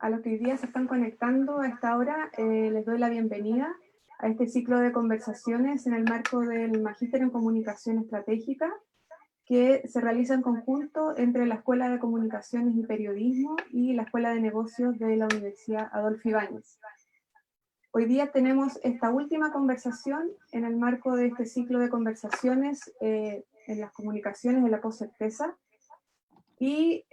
a los que hoy día se están conectando a esta hora, les doy la bienvenida a este ciclo de conversaciones en el marco del Magíster en Comunicación Estratégica, que se realiza en conjunto entre la Escuela de Comunicaciones y Periodismo y la Escuela de Negocios de la Universidad Adolfo Ibáñez. Hoy día tenemos esta última conversación en el marco de este ciclo de conversaciones en las comunicaciones de la poscerteza, y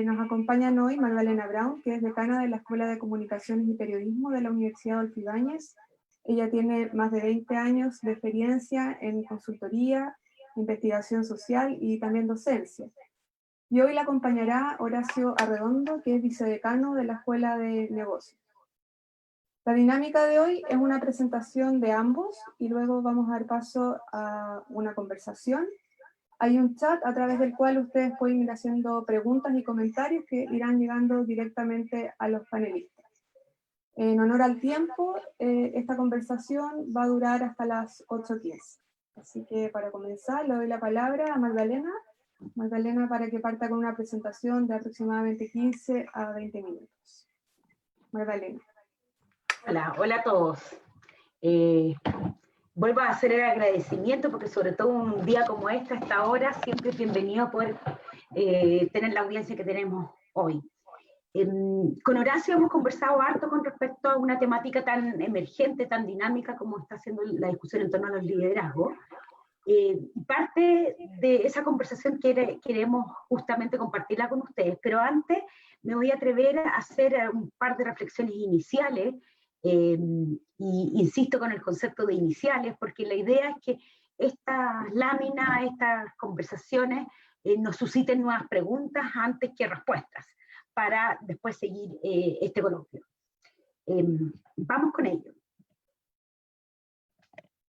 nos acompañan hoy Magdalena Brown, que es decana de la Escuela de Comunicaciones y Periodismo de la Universidad Adolfo Ibáñez. Ella tiene más de 20 años de experiencia en consultoría, investigación social y también docencia. Y hoy la acompañará Horacio Arredondo, que es vicedecano de la Escuela de Negocios. La dinámica de hoy es una presentación de ambos y luego vamos a dar paso a una conversación. Hay un chat a través del cual ustedes pueden ir haciendo preguntas y comentarios que irán llegando directamente a los panelistas. En honor al tiempo, esta conversación va a durar hasta las 8:15. Así que para comenzar le doy la palabra a Magdalena. Magdalena, para que parta con una presentación de aproximadamente 15 a 20 minutos. Magdalena. Hola a todos. Vuelvo a hacer el agradecimiento porque sobre todo un día como este, a esta hora, siempre es bienvenido a poder tener la audiencia que tenemos hoy. Con Horacio hemos conversado harto con respecto a una temática tan emergente, tan dinámica como está siendo la discusión en torno a los liderazgos. Parte de esa conversación queremos justamente compartirla con ustedes, pero antes me voy a atrever a hacer un par de reflexiones iniciales. Y insisto con el concepto de iniciales, porque la idea es que estas láminas, estas conversaciones nos susciten nuevas preguntas antes que respuestas, para después seguir este coloquio. Vamos con ello.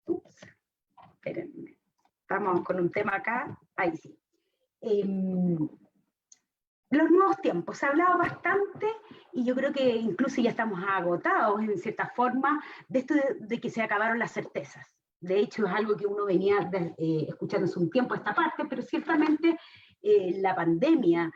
Ups, espérenme. Estamos con un tema acá, ahí sí. Los nuevos tiempos, se ha hablado bastante y yo creo que incluso ya estamos agotados en cierta forma de esto de que se acabaron las certezas. De hecho es algo que uno venía escuchando hace un tiempo esta parte, pero ciertamente la pandemia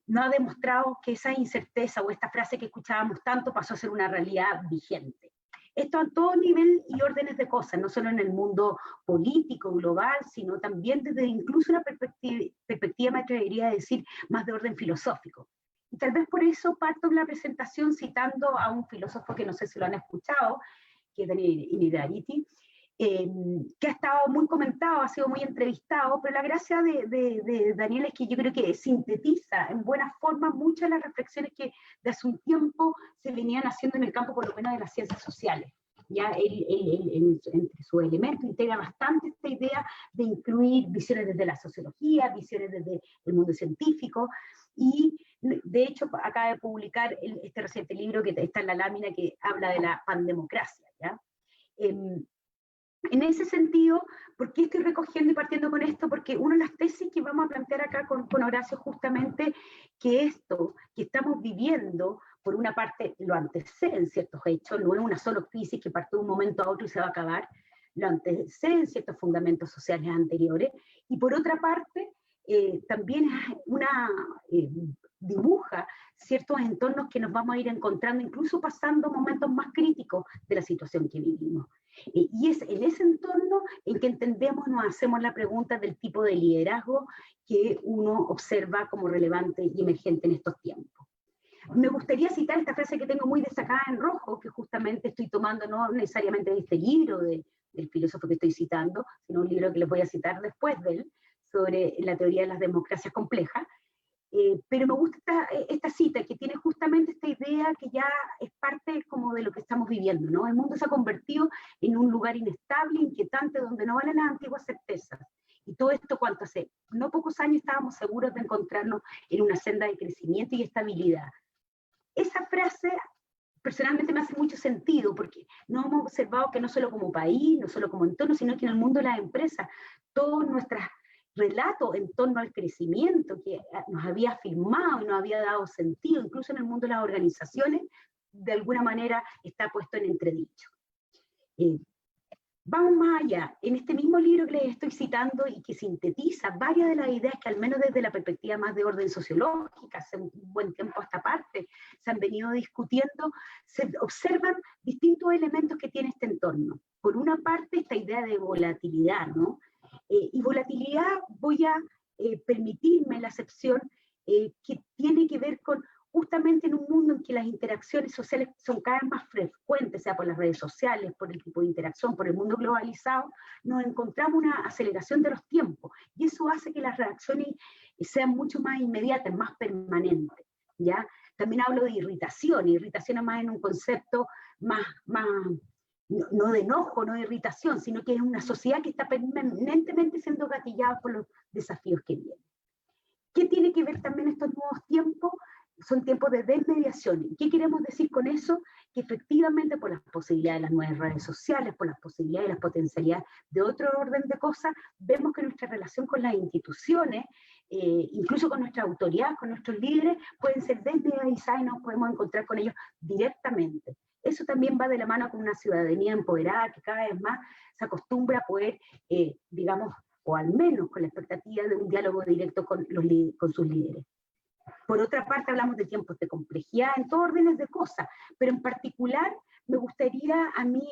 no ha demostrado que esa incerteza o esta frase que escuchábamos tanto pasó a ser una realidad vigente. Esto a todo nivel y órdenes de cosas, no solo en el mundo político, global, sino también desde incluso una perspectiva, me atrevería a decir, más de orden filosófico. Y tal vez por eso parto de la presentación citando a un filósofo que no sé si lo han escuchado, que es Daniel Innerarity, que ha estado muy comentado, ha sido muy entrevistado, pero la gracia de Daniel es que yo creo que sintetiza en buena forma muchas de las reflexiones que de hace un tiempo se venían haciendo en el campo, por lo menos de las ciencias sociales. Ya entre sus elementos integra bastante esta idea de incluir visiones desde la sociología, visiones desde el mundo científico, y de hecho acaba de publicar este reciente libro que está en la lámina que habla de la pandemocracia, ¿ya? En ese sentido, ¿por qué estoy recogiendo y partiendo con esto? Porque una de las tesis que vamos a plantear acá con Horacio justamente que esto que estamos viviendo, por una parte, lo anteceden ciertos hechos, no es una sola crisis que parte de un momento a otro y se va a acabar, lo anteceden ciertos fundamentos sociales anteriores, y por otra parte, también dibuja ciertos entornos que nos vamos a ir encontrando, incluso pasando momentos más críticos de la situación que vivimos. Y es en ese entorno en que entendemos, nos hacemos la pregunta del tipo de liderazgo que uno observa como relevante y emergente en estos tiempos. Me gustaría citar esta frase que tengo muy destacada en rojo, que justamente estoy tomando no necesariamente de este libro del filósofo que estoy citando, sino un libro que les voy a citar después de él, sobre la teoría de las democracias complejas. Pero me gusta esta cita que tiene justamente esta idea que ya es parte como de lo que estamos viviendo, ¿no? El mundo se ha convertido en un lugar inestable, inquietante, donde no valen las antiguas certezas. Y todo esto, cuanto hace no pocos años estábamos seguros de encontrarnos en una senda de crecimiento y estabilidad. Esa frase personalmente me hace mucho sentido, porque nos hemos observado que no solo como país, no solo como entorno, sino que en el mundo de las empresas, todas nuestras relato en torno al crecimiento que nos había afirmado y nos había dado sentido, incluso en el mundo de las organizaciones, de alguna manera está puesto en entredicho. Vamos más allá. En este mismo libro que les estoy citando y que sintetiza varias de las ideas que al menos desde la perspectiva más de orden sociológica, hace un buen tiempo a esta parte, se han venido discutiendo, se observan distintos elementos que tiene este entorno. Por una parte, esta idea de volatilidad, ¿no? Y volatilidad, voy a permitirme la acepción que tiene que ver con justamente en un mundo en que las interacciones sociales son cada vez más frecuentes, sea por las redes sociales, por el tipo de interacción, por el mundo globalizado, nos encontramos una aceleración de los tiempos, y eso hace que las reacciones sean mucho más inmediatas, más permanentes, ¿ya? También hablo de irritación es más en un concepto más no de enojo, no de irritación, sino que es una sociedad que está permanentemente siendo gatillada por los desafíos que vienen. ¿Qué tiene que ver también estos nuevos tiempos? Son tiempos de desmediación. ¿Qué queremos decir con eso? Que efectivamente por las posibilidades de las nuevas redes sociales, por las posibilidades y las potencialidades de otro orden de cosas, vemos que nuestra relación con las instituciones, incluso con nuestra autoridad, con nuestros líderes, pueden ser desmedializadas y nos podemos encontrar con ellos directamente. Eso también va de la mano con una ciudadanía empoderada que cada vez más se acostumbra a poder, digamos, o al menos con la expectativa de un diálogo directo con sus líderes. Por otra parte, hablamos de tiempos de complejidad en todos órdenes de cosas, pero en particular me gustaría a mí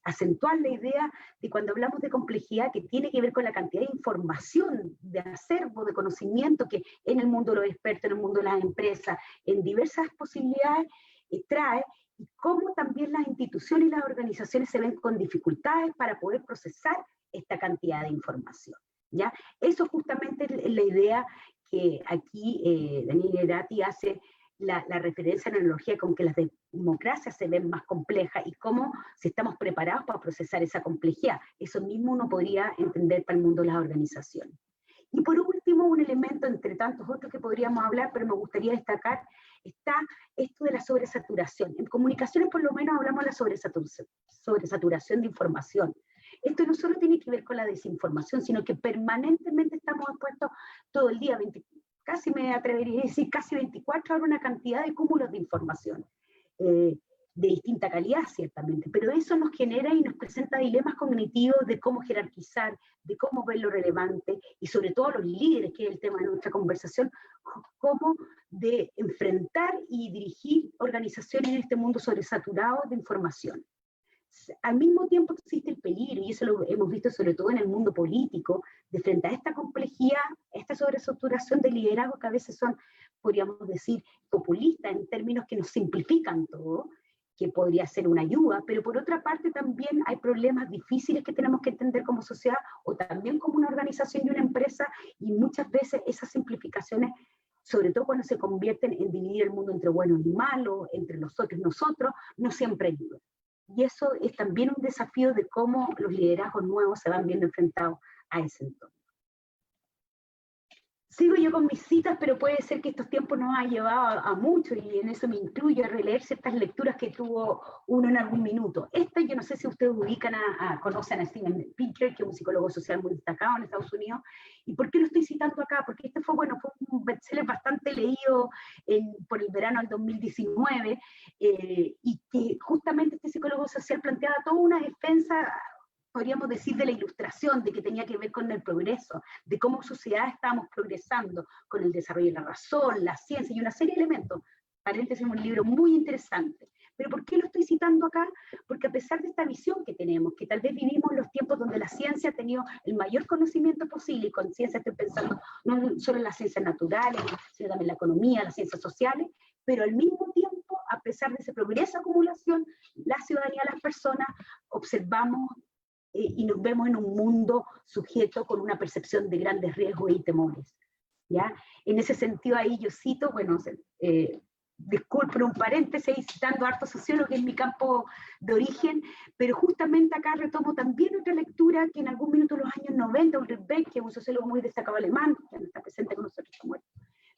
acentuar la idea de cuando hablamos de complejidad que tiene que ver con la cantidad de información, de acervo, de conocimiento que en el mundo de los expertos, en el mundo de las empresas, en diversas posibilidades trae, y cómo también las instituciones y las organizaciones se ven con dificultades para poder procesar esta cantidad de información, ¿ya? Eso justamente es la idea que aquí Daniel Nerati hace la referencia a la analogía con que las democracias se ven más complejas y cómo si estamos preparados para procesar esa complejidad. Eso mismo uno podría entender para el mundo de las organizaciones. Y por último, un elemento entre tantos otros que podríamos hablar, pero me gustaría destacar, está esto de la sobresaturación. En comunicaciones por lo menos hablamos de la sobresaturación de información. Esto no solo tiene que ver con la desinformación, sino que permanentemente estamos expuestos todo el día, casi me atrevería a decir, casi 24 horas, una cantidad de cúmulos de información, de distinta calidad ciertamente, pero eso nos genera y nos presenta dilemas cognitivos de cómo jerarquizar, de cómo ver lo relevante, y sobre todo los líderes, que es el tema de nuestra conversación, cómo de enfrentar y dirigir organizaciones en este mundo sobresaturado de información. Al mismo tiempo existe el peligro, y eso lo hemos visto sobre todo en el mundo político, de frente a esta complejidad, esta sobresaturación de liderazgo que a veces son, podríamos decir, populistas en términos que nos simplifican todo, que podría ser una ayuda, pero por otra parte también hay problemas difíciles que tenemos que entender como sociedad, o también como una organización y una empresa, y muchas veces esas simplificaciones, sobre todo cuando se convierten en dividir el mundo entre buenos y malos, entre nosotros y nosotros, no siempre ayudan. Y eso es también un desafío de cómo los liderazgos nuevos se van viendo enfrentados a ese entorno. Sigo yo con mis citas, pero puede ser que estos tiempos nos ha llevado a mucho, y en eso me incluyo a releer ciertas lecturas que tuvo uno en algún minuto. Esta, yo no sé si ustedes ubican conocen a Steven Pinker, que es un psicólogo social muy destacado en Estados Unidos. ¿Y por qué lo estoy citando acá? Porque este fue un bestseller bastante leído por el verano del 2019, y que justamente este psicólogo social planteaba toda una defensa, podríamos decir, de la ilustración, de que tenía que ver con el progreso, de cómo sociedad estábamos progresando con el desarrollo de la razón, la ciencia y una serie de elementos. Paréntesis, un libro muy interesante. ¿Pero por qué lo estoy citando acá? Porque a pesar de esta visión que tenemos, que tal vez vivimos en los tiempos donde la ciencia ha tenido el mayor conocimiento posible, y con ciencia estoy pensando no solo en las ciencias naturales, sino también en la economía, las ciencias sociales, pero al mismo tiempo, a pesar de ese progreso, acumulación, la ciudadanía, las personas, observamos y nos vemos en un mundo sujeto con una percepción de grandes riesgos y temores, ¿ya? En ese sentido ahí yo cito, bueno, disculpen un paréntesis, citando a harto sociólogo, que es mi campo de origen, pero justamente acá retomo también otra lectura que en algún minuto de los años 90, Ulrich Beck, que es un sociólogo muy destacado alemán, que no está presente con nosotros, está muerto,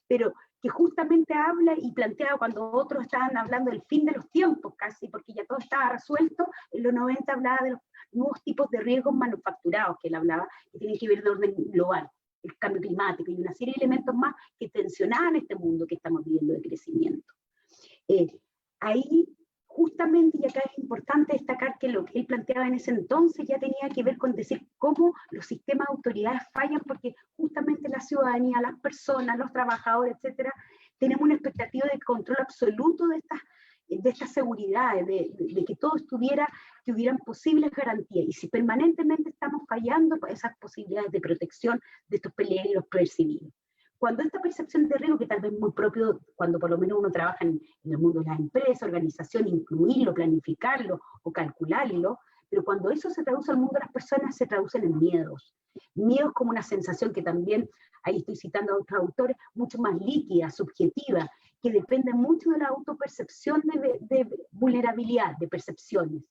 pero que justamente habla y plantea, cuando otros estaban hablando del fin de los tiempos casi, porque ya todo estaba resuelto, en los 90 hablaba de los nuevos tipos de riesgos manufacturados que él hablaba, que tienen que ver de orden global, el cambio climático y una serie de elementos más que tensionaban este mundo que estamos viviendo de crecimiento. Ahí justamente, y acá es importante destacar que lo que él planteaba en ese entonces ya tenía que ver con decir cómo los sistemas de autoridades fallan, porque justamente la ciudadanía, las personas, los trabajadores, etcétera, tenemos una expectativa de control absoluto de estas seguridades, de que todo estuviera, que hubieran posibles garantías. Y si permanentemente estamos fallando, pues esas posibilidades de protección de estos peligros percibidos. Cuando esta percepción de riesgo, que tal vez es muy propio cuando por lo menos uno trabaja en el mundo de las empresas, organización, incluirlo, planificarlo o calcularlo, pero cuando eso se traduce al mundo de las personas, se traducen en miedos. Miedos como una sensación que también, ahí estoy citando a otros autores, mucho más líquida, subjetiva, que depende mucho de la autopercepción de vulnerabilidad, de percepciones.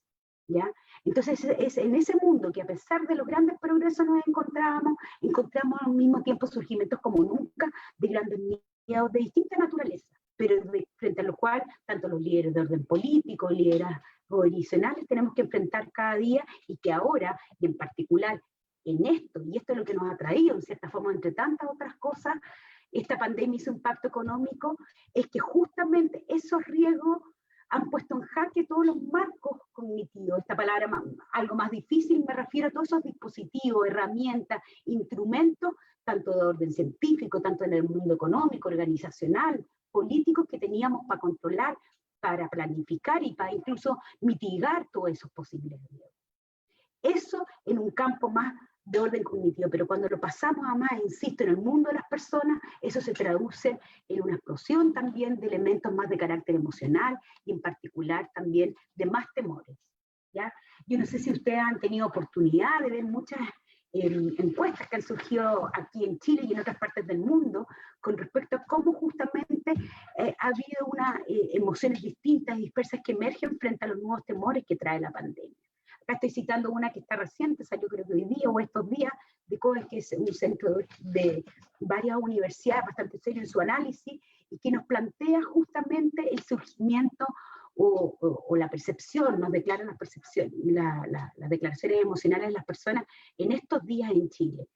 ¿Ya? Entonces es en ese mundo que a pesar de los grandes progresos nos encontramos al mismo tiempo surgimientos como nunca de grandes miedos de distinta naturaleza, pero frente a lo cual tanto los líderes de orden político, líderes tradicionales tenemos que enfrentar cada día, y que ahora, y en particular en esto, y esto es lo que nos ha traído en cierta forma entre tantas otras cosas, esta pandemia y su impacto económico, es que justamente esos riesgos han puesto en jaque todos los marcos cognitivos. Esta palabra algo más difícil, me refiero a todos esos dispositivos, herramientas, instrumentos, tanto de orden científico, tanto en el mundo económico, organizacional, político, que teníamos para controlar, para planificar y para incluso mitigar todos esos posibles riesgos. Eso en un campo más de orden cognitivo, pero cuando lo pasamos a más, insisto, en el mundo de las personas, eso se traduce en una explosión también de elementos más de carácter emocional y en particular también de más temores. ¿Ya? Yo no sé si ustedes han tenido oportunidad de ver muchas encuestas que han surgido aquí en Chile y en otras partes del mundo con respecto a cómo justamente ha habido unas emociones distintas y dispersas que emergen frente a los nuevos temores que trae la pandemia. Acá estoy citando una que está reciente, salió creo que hoy día o estos días, de COES, que es un centro de varias universidades bastante serio en su análisis, y que nos plantea justamente el surgimiento o la percepción, nos declaran las percepciones, las declaraciones emocionales de las personas en estos días en Chile.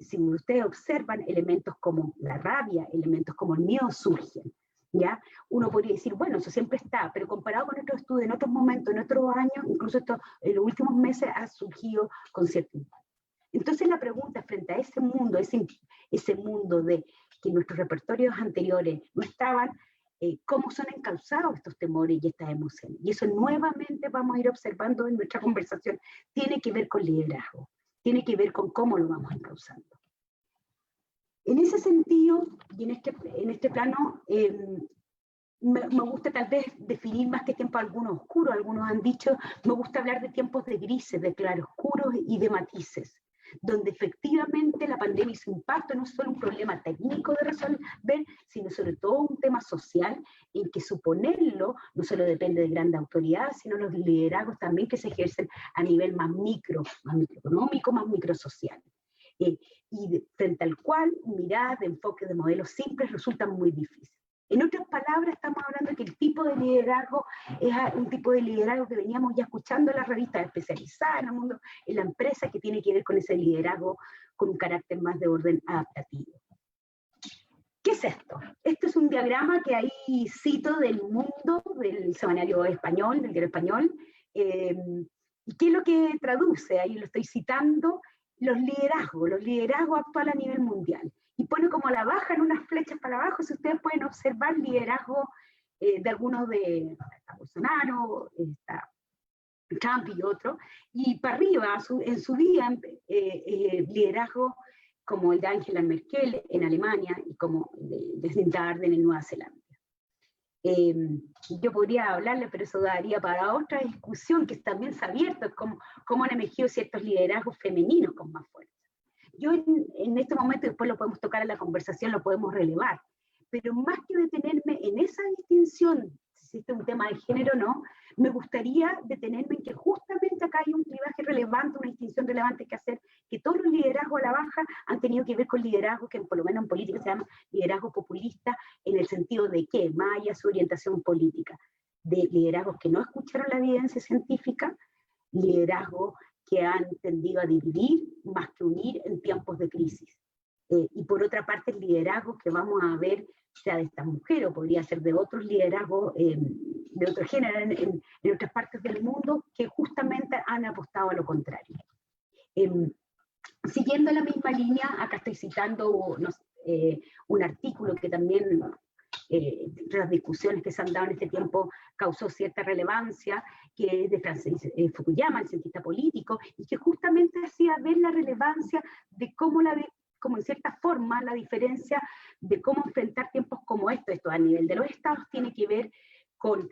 Si ustedes observan, elementos como la rabia, elementos como el miedo surgen. ¿Ya? Uno podría decir, bueno, eso siempre está, pero comparado con otros estudios, en otros momentos, en otros años, incluso esto en los últimos meses ha surgido con cierto impacto. Entonces la pregunta frente a ese mundo de que nuestros repertorios anteriores no estaban, ¿cómo son encausados estos temores y estas emociones? Y eso nuevamente vamos a ir observando en nuestra conversación. Tiene que ver con liderazgo, tiene que ver con cómo lo vamos encauzando. En ese sentido, y en este plano, me gusta tal vez definir más que tiempo algunos oscuros, algunos han dicho, me gusta hablar de tiempos de grises, de claroscuros y de matices, donde efectivamente la pandemia y su impacto no es solo un problema técnico de resolver, sino sobre todo un tema social en que suponerlo no solo depende de grandes autoridades, sino los liderazgos también que se ejercen a nivel más microeconómico, más microsocial. Y frente al cual miradas de enfoque de modelos simples resultan muy difíciles. En otras palabras, estamos hablando de que el tipo de liderazgo es un tipo de liderazgo que veníamos ya escuchando en las revistas especializadas en el mundo, en la empresa, que tiene que ver con ese liderazgo con un carácter más de orden adaptativo. ¿Qué es esto? Esto es un diagrama que ahí cito del mundo, del semanario español, del diario español, y qué es lo que traduce, ahí lo estoy citando, los liderazgos actuales a nivel mundial. Y pone como a la baja en unas flechas para abajo, si ustedes pueden observar liderazgo de algunos de Bolsonaro, Trump y otros, y para arriba, en su día, liderazgo como el de Angela Merkel en Alemania y como de Jacinda Ardern en Nueva Zelanda. Yo podría hablarle, pero eso daría para otra discusión que también se ha abierto, cómo han emergido ciertos liderazgos femeninos con más fuerza. Yo en este momento, después lo podemos tocar en la conversación, lo podemos relevar, pero más que detenerme en esa distinción, si este es un tema de género o no, me gustaría detenerme en que justamente acá hay un clivaje relevante, una distinción relevante que hacer, que todos los liderazgos a la baja han tenido que ver con liderazgos que por lo menos en política se llama liderazgo populista, en el sentido de que, más allá de su orientación política, de liderazgos que no escucharon la evidencia científica, liderazgos que han tendido a dividir más que unir en tiempos de crisis. Y por otra parte, el liderazgo que vamos a ver, sea de esta mujer o podría ser de otros liderazgos de otro género en otras partes del mundo, que justamente han apostado a lo contrario. Siguiendo la misma línea, acá estoy citando un artículo que también las discusiones que se han dado en este tiempo causó cierta relevancia, que es de Francis Fukuyama, el cientista político, y que justamente hacía ver la relevancia de cómo como en cierta forma la diferencia de cómo enfrentar tiempos como esto a nivel de los estados, tiene que ver con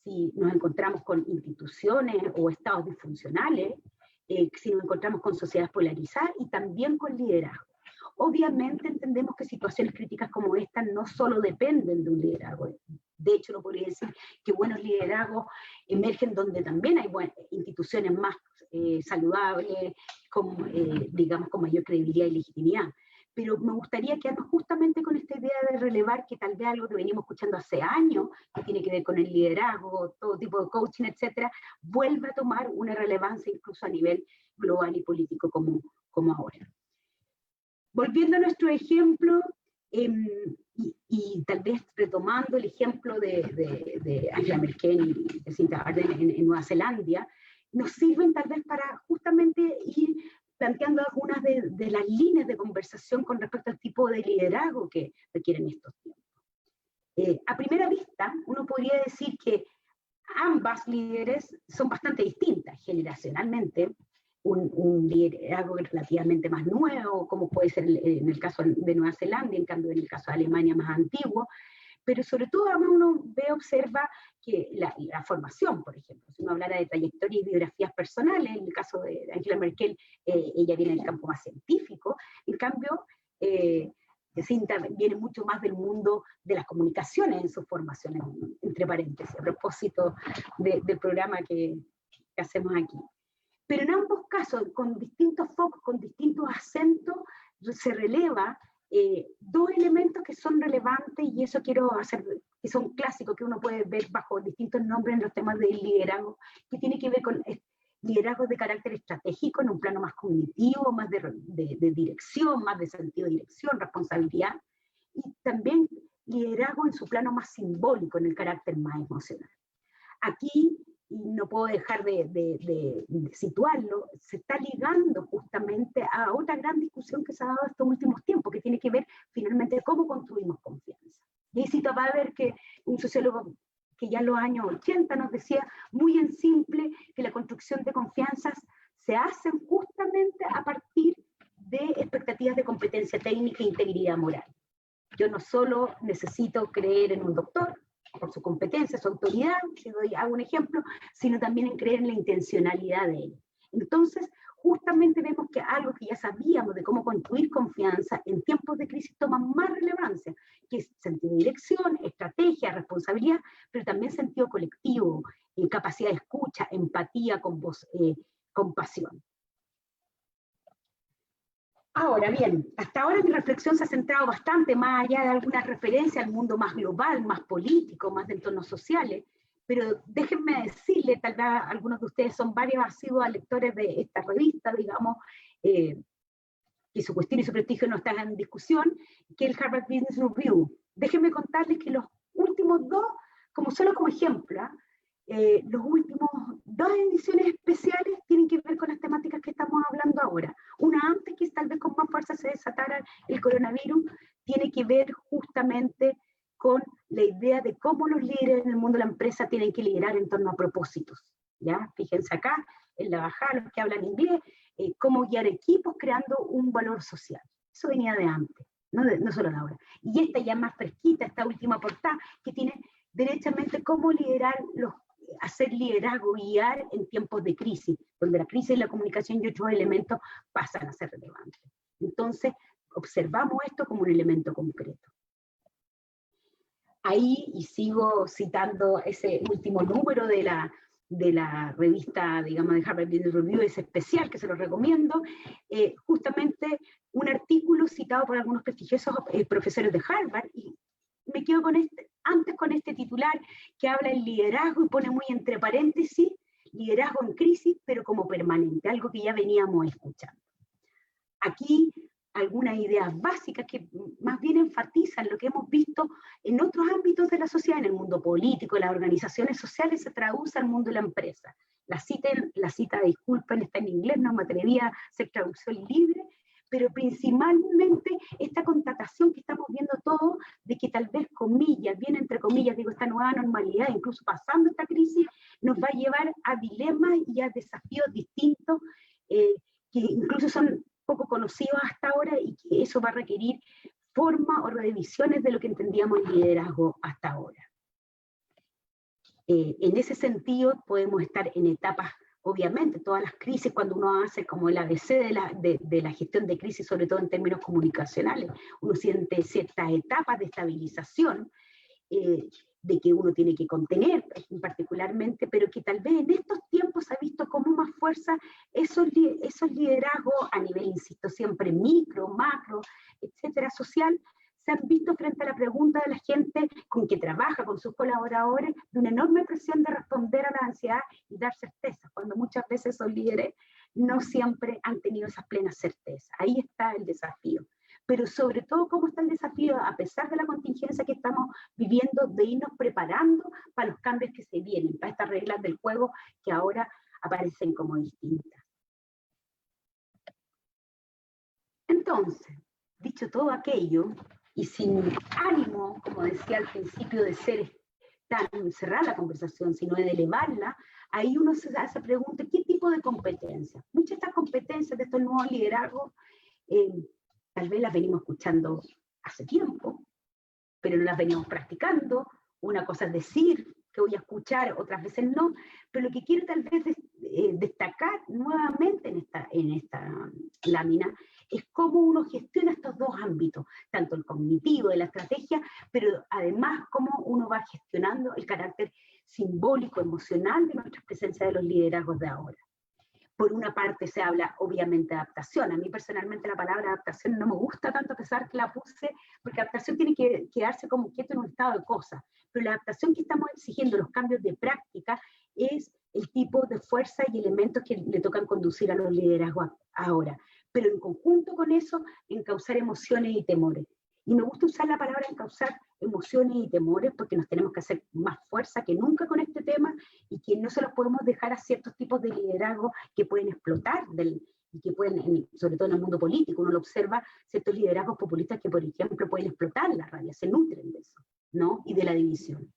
si nos encontramos con instituciones o estados disfuncionales, si nos encontramos con sociedades polarizadas y también con liderazgo. Obviamente entendemos que situaciones críticas como esta no solo dependen de un liderazgo. De hecho, no podría decir que buenos liderazgos emergen donde también hay instituciones más saludables, digamos, con mayor credibilidad y legitimidad. Pero me gustaría quedarnos justamente con esta idea de relevar que tal vez algo que venimos escuchando hace años, que tiene que ver con el liderazgo, todo tipo de coaching, etcétera, vuelva a tomar una relevancia incluso a nivel global y político como ahora. Volviendo a nuestro ejemplo, y tal vez retomando el ejemplo de Angela Merkel y Jacinda Ardern en Nueva Zelanda, nos sirven tal vez para justamente ir planteando algunas de las líneas de conversación con respecto al tipo de liderazgo que requieren estos tiempos. A primera vista, uno podría decir que ambas líderes son bastante distintas generacionalmente. Un liderazgo relativamente más nuevo, como puede ser en el caso de Nueva Zelanda, en cambio en el caso de Alemania más antiguo, pero sobre todo además uno observa que la formación, por ejemplo, si uno hablara de trayectorias y biografías personales, en el caso de Angela Merkel, ella viene del campo más científico, en cambio, Jacinda viene mucho más del mundo de las comunicaciones en sus formaciones, entre paréntesis, a propósito del programa que hacemos aquí. Pero en ambos casos, con distintos focos, con distintos acentos, se releva dos elementos que son relevantes, y eso quiero hacer, que son clásicos, que uno puede ver bajo distintos nombres en los temas del liderazgo, que tiene que ver con liderazgos de carácter estratégico, en un plano más cognitivo, más de dirección, más de sentido de dirección, responsabilidad, y también liderazgo en su plano más simbólico, en el carácter más emocional. Aquí, y no puedo dejar de situarlo, se está ligando justamente a otra gran discusión que se ha dado estos últimos tiempos, que tiene que ver finalmente cómo construimos confianza. Y ahí cito a Baber, que un sociólogo que ya en los años 80 nos decía muy en simple que la construcción de confianzas se hacen justamente a partir de expectativas de competencia técnica e integridad moral. Yo no solo necesito creer en un doctor, por su competencia, su autoridad, si hago un ejemplo, sino también en creer en la intencionalidad de él. Entonces, justamente vemos que algo que ya sabíamos de cómo construir confianza en tiempos de crisis toma más relevancia, que es sentido de dirección, estrategia, responsabilidad, pero también sentido colectivo, capacidad de escucha, empatía, compasión. Ahora bien, hasta ahora mi reflexión se ha centrado bastante más allá de algunas referencias al mundo más global, más político, más de entornos sociales, pero déjenme decirle, tal vez algunos de ustedes son varios asiduos lectores de esta revista, digamos, que su cuestión y su prestigio no están en discusión, que el Harvard Business Review. Déjenme contarles que los últimos dos, solo como ejemplo, los últimos dos ediciones especiales tienen que ver con las temáticas que estamos hablando ahora. Una antes, que tal vez con más fuerza se desatara el coronavirus, tiene que ver justamente con la idea de cómo los líderes en el mundo de la empresa tienen que liderar en torno a propósitos. ¿Ya? Fíjense acá, en la bajada, los que hablan inglés, cómo guiar equipos creando un valor social. Eso venía de antes, no solo de ahora. Y esta ya más fresquita, esta última portada, que tiene derechamente cómo liderar hacer liderazgo, guiar en tiempos de crisis, donde la crisis, la comunicación y otros elementos pasan a ser relevantes. Entonces, observamos esto como un elemento concreto. Ahí, y sigo citando ese último número de la revista, digamos, de Harvard Business Review, ese especial que se lo recomiendo, justamente un artículo citado por algunos prestigiosos profesores de Harvard, y me quedo con este titular que habla del liderazgo y pone muy entre paréntesis, liderazgo en crisis, pero como permanente, algo que ya veníamos escuchando. Aquí algunas ideas básicas que más bien enfatizan lo que hemos visto en otros ámbitos de la sociedad, en el mundo político, las organizaciones sociales, se traduce al mundo de la empresa. La cita, disculpen, está en inglés, no me atrevía a hacer traducción libre, pero principalmente esta constatación que estamos viendo todos de que tal vez, comillas, bien entre comillas, digo, esta nueva normalidad, incluso pasando esta crisis, nos va a llevar a dilemas y a desafíos distintos que incluso son poco conocidos hasta ahora y que eso va a requerir forma o revisiones de lo que entendíamos el liderazgo hasta ahora. En ese sentido podemos estar en etapas, obviamente, todas las crisis, cuando uno hace como el ABC de la gestión de crisis, sobre todo en términos comunicacionales, uno siente ciertas etapas de estabilización, de que uno tiene que contener particularmente, pero que tal vez en estos tiempos se ha visto como más fuerza esos liderazgos a nivel, insisto, siempre micro, macro, etcétera, social, se han visto frente a la pregunta de la gente con que trabaja, con sus colaboradores, de una enorme presión de responder a la ansiedad y dar certezas, cuando muchas veces esos líderes no siempre han tenido esas plenas certezas. Ahí está el desafío. Pero sobre todo, ¿cómo está el desafío, a pesar de la contingencia que estamos viviendo, de irnos preparando para los cambios que se vienen, para estas reglas del juego que ahora aparecen como distintas? Entonces, dicho todo aquello, y sin ánimo, como decía al principio, de ser tan cerrar la conversación, sino de elevarla, ahí uno se hace pregunta, ¿qué tipo de competencias? Muchas de estas competencias de estos nuevos liderazgos, tal vez las venimos escuchando hace tiempo, pero no las venimos practicando. Una cosa es decir que voy a escuchar, otras veces no, pero lo que quiero tal vez destacar nuevamente en esta lámina es cómo uno gestiona estos dos ámbitos, tanto el cognitivo de la estrategia, pero además cómo uno va gestionando el carácter simbólico, emocional de nuestra presencia de los liderazgos de ahora. Por una parte se habla obviamente de adaptación. A mí personalmente la palabra adaptación no me gusta tanto, a pesar que la puse, porque adaptación tiene que quedarse como quieto en un estado de cosas. Pero la adaptación que estamos exigiendo, los cambios de práctica, es el tipo de fuerza y elementos que le tocan conducir a los liderazgos ahora. Pero en conjunto con eso, encauzar emociones y temores. Y me gusta usar la palabra encauzar emociones y temores porque nos tenemos que hacer más fuerza que nunca con este tema y que no se los podemos dejar a ciertos tipos de liderazgo que pueden explotar y que pueden, sobre todo en el mundo político, uno lo observa, ciertos liderazgos populistas que, por ejemplo, pueden explotar la rabia, se nutren de eso, ¿no? Y de la división.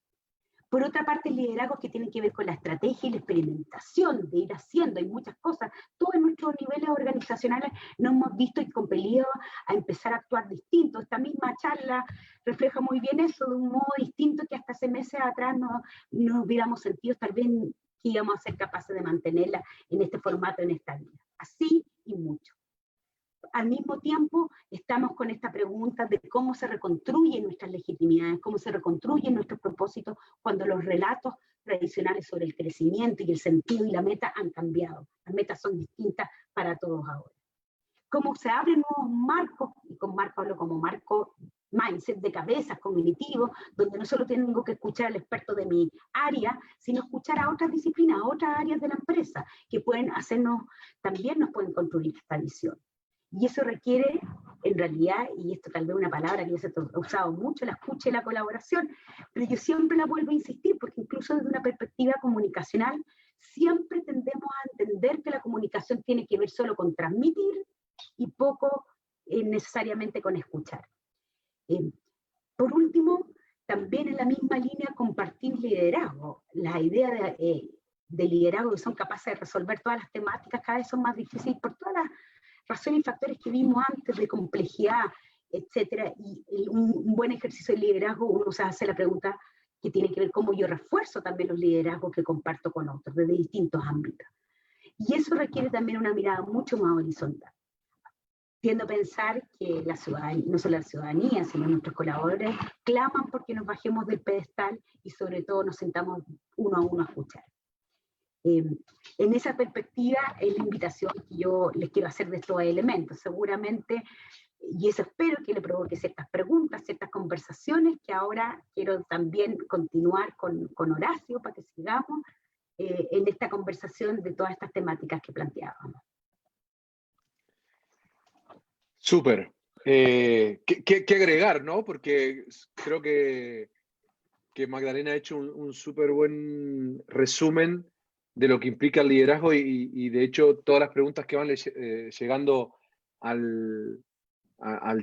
Por otra parte, liderazgos que tienen que ver con la estrategia y la experimentación de ir haciendo, hay muchas cosas. Todos en nuestros niveles organizacionales nos hemos visto y compelidos a empezar a actuar distinto. Esta misma charla refleja muy bien eso, de un modo distinto que hasta hace meses atrás no hubiéramos sentido tal vez que íbamos a ser capaces de mantenerla en este formato, en esta línea. Así y mucho. Al mismo tiempo, estamos con esta pregunta de cómo se reconstruyen nuestras legitimidades, cómo se reconstruyen nuestros propósitos cuando los relatos tradicionales sobre el crecimiento y el sentido y la meta han cambiado. Las metas son distintas para todos ahora. Cómo se abren nuevos marcos, y con marco hablo como marco mindset de cabezas, cognitivos, donde no solo tengo que escuchar al experto de mi área, sino escuchar a otras disciplinas, a otras áreas de la empresa, que pueden hacernos, también nos pueden construir esta visión. Y eso requiere, en realidad, y esto tal vez una palabra que ya se ha usado mucho, la escucha y la colaboración, pero yo siempre la vuelvo a insistir, porque incluso desde una perspectiva comunicacional, siempre tendemos a entender que la comunicación tiene que ver solo con transmitir y poco necesariamente con escuchar. Por último, también en la misma línea compartir liderazgo. La idea de liderazgo que son capaces de resolver todas las temáticas cada vez son más difíciles por todas las razones y factores que vimos antes de complejidad, etcétera, y un buen ejercicio de liderazgo, uno se hace la pregunta que tiene que ver cómo yo refuerzo también los liderazgos que comparto con otros, desde distintos ámbitos. Y eso requiere también una mirada mucho más horizontal. Tiendo a pensar que la ciudadanía, no solo la ciudadanía, sino nuestros colaboradores, claman porque nos bajemos del pedestal y sobre todo nos sentamos uno a uno a escuchar. En esa perspectiva es la invitación que yo les quiero hacer de estos elementos. Seguramente, y eso espero que le provoque ciertas preguntas, ciertas conversaciones, que ahora quiero también continuar con Horacio para que sigamos en esta conversación de todas estas temáticas que planteábamos. Súper. ¿Qué agregar, no? Porque creo que Magdalena ha hecho un súper buen resumen de lo que implica el liderazgo y de hecho todas las preguntas que van llegando al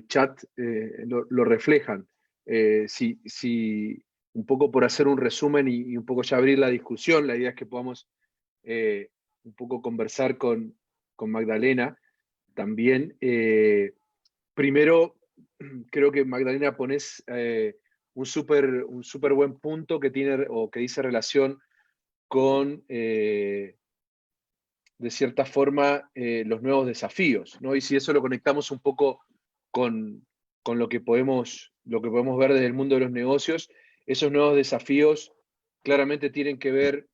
chat lo reflejan. Un poco por hacer un resumen y un poco ya abrir la discusión, la idea es que podamos un poco conversar con Magdalena también. Primero, creo que Magdalena pones un súper buen punto que tiene o que dice relación con, de cierta forma, los nuevos desafíos, ¿no? Y si eso lo conectamos un poco con lo que podemos ver desde el mundo de los negocios, esos nuevos desafíos claramente tienen que ver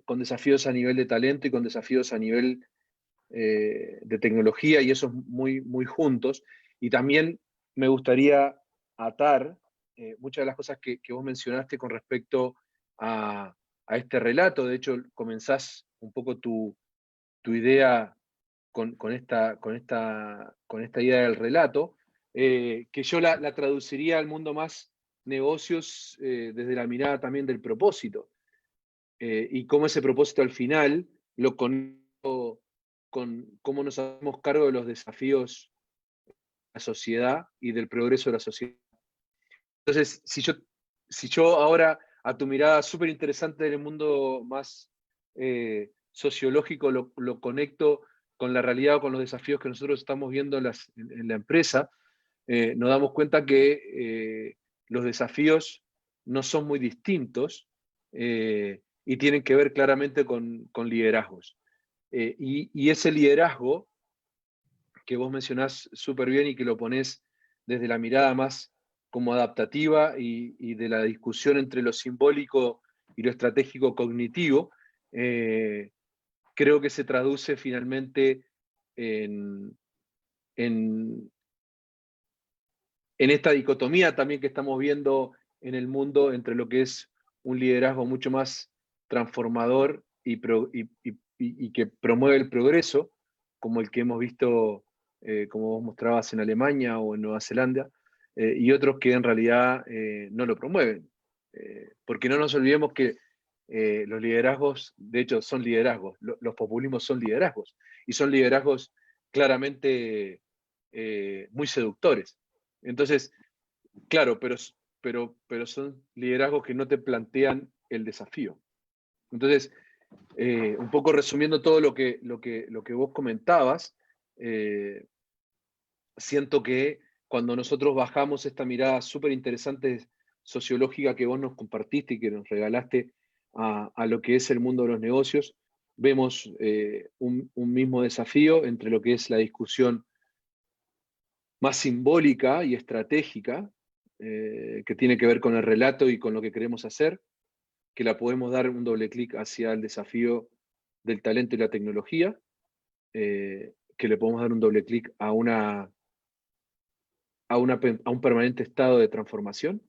con desafíos a nivel de talento y con desafíos a nivel de tecnología, y esos muy, muy juntos. Y también me gustaría atar muchas de las cosas que vos mencionaste con respecto a este relato. De hecho, comenzás un poco tu idea con esta idea del relato, que yo la traduciría al mundo más negocios desde la mirada también del propósito, y cómo ese propósito al final lo conecto con cómo nos hacemos cargo de los desafíos de la sociedad y del progreso de la sociedad. Entonces, si yo ahora, a tu mirada súper interesante del mundo más sociológico, lo conecto con la realidad o con los desafíos que nosotros estamos viendo en la empresa, nos damos cuenta que los desafíos no son muy distintos y tienen que ver claramente con liderazgos. Y ese liderazgo que vos mencionás súper bien y que lo ponés desde la mirada más como adaptativa y de la discusión entre lo simbólico y lo estratégico cognitivo, creo que se traduce finalmente en esta dicotomía también que estamos viendo en el mundo entre lo que es un liderazgo mucho más transformador y que promueve el progreso, como el que hemos visto, como vos mostrabas, en Alemania o en Nueva Zelanda, y otros que en realidad no lo promueven. Porque no nos olvidemos que los liderazgos, de hecho, son liderazgos, los populismos son liderazgos, y son liderazgos claramente muy seductores. Entonces, claro, pero son liderazgos que no te plantean el desafío. Entonces, un poco resumiendo todo lo que vos comentabas, siento que cuando nosotros bajamos esta mirada súper interesante sociológica que vos nos compartiste y que nos regalaste a lo que es el mundo de los negocios, vemos un mismo desafío entre lo que es la discusión más simbólica y estratégica, que tiene que ver con el relato y con lo que queremos hacer, que la podemos dar un doble clic hacia el desafío del talento y la tecnología, que le podemos dar un doble clic a un permanente estado de transformación.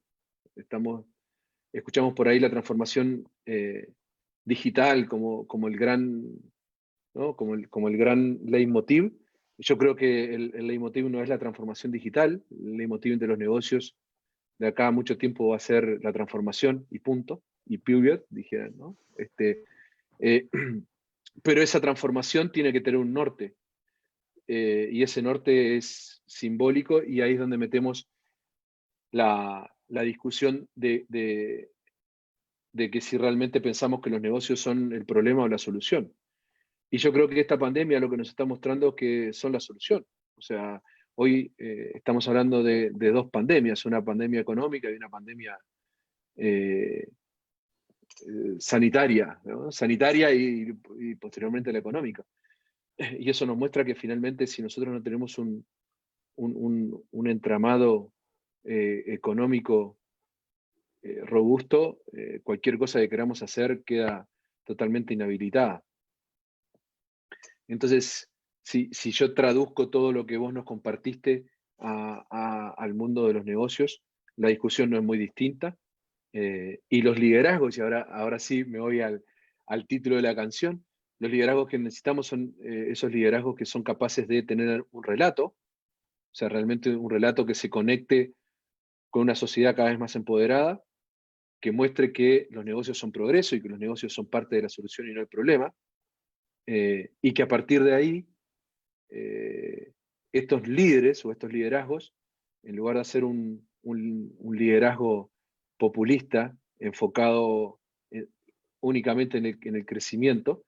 Escuchamos por ahí la transformación digital como el gran, ¿no? como el gran leitmotiv. Yo creo que el leitmotiv no es la transformación digital, el leitmotiv de los negocios de acá a mucho tiempo va a ser la transformación y punto, y period, dijeran, ¿no? Pero esa transformación tiene que tener un norte, y ese norte es simbólico, y ahí es donde metemos la discusión de que si realmente pensamos que los negocios son el problema o la solución. Y yo creo que esta pandemia lo que nos está mostrando es que son la solución. O sea, hoy estamos hablando de dos pandemias, una pandemia económica y una pandemia sanitaria, ¿no? Sanitaria y posteriormente la económica. Y eso nos muestra que finalmente si nosotros no tenemos un entramado económico robusto, cualquier cosa que queramos hacer queda totalmente inhabilitada. Entonces, si yo traduzco todo lo que vos nos compartiste al mundo de los negocios, la discusión no es muy distinta. Y los liderazgos, y ahora sí me voy al título de la canción, los liderazgos que necesitamos son esos liderazgos que son capaces de tener un relato, o sea, realmente un relato que se conecte con una sociedad cada vez más empoderada, que muestre que los negocios son progreso y que los negocios son parte de la solución y no el problema, y que a partir de ahí estos líderes o estos liderazgos, en lugar de hacer un liderazgo populista enfocado únicamente en el crecimiento,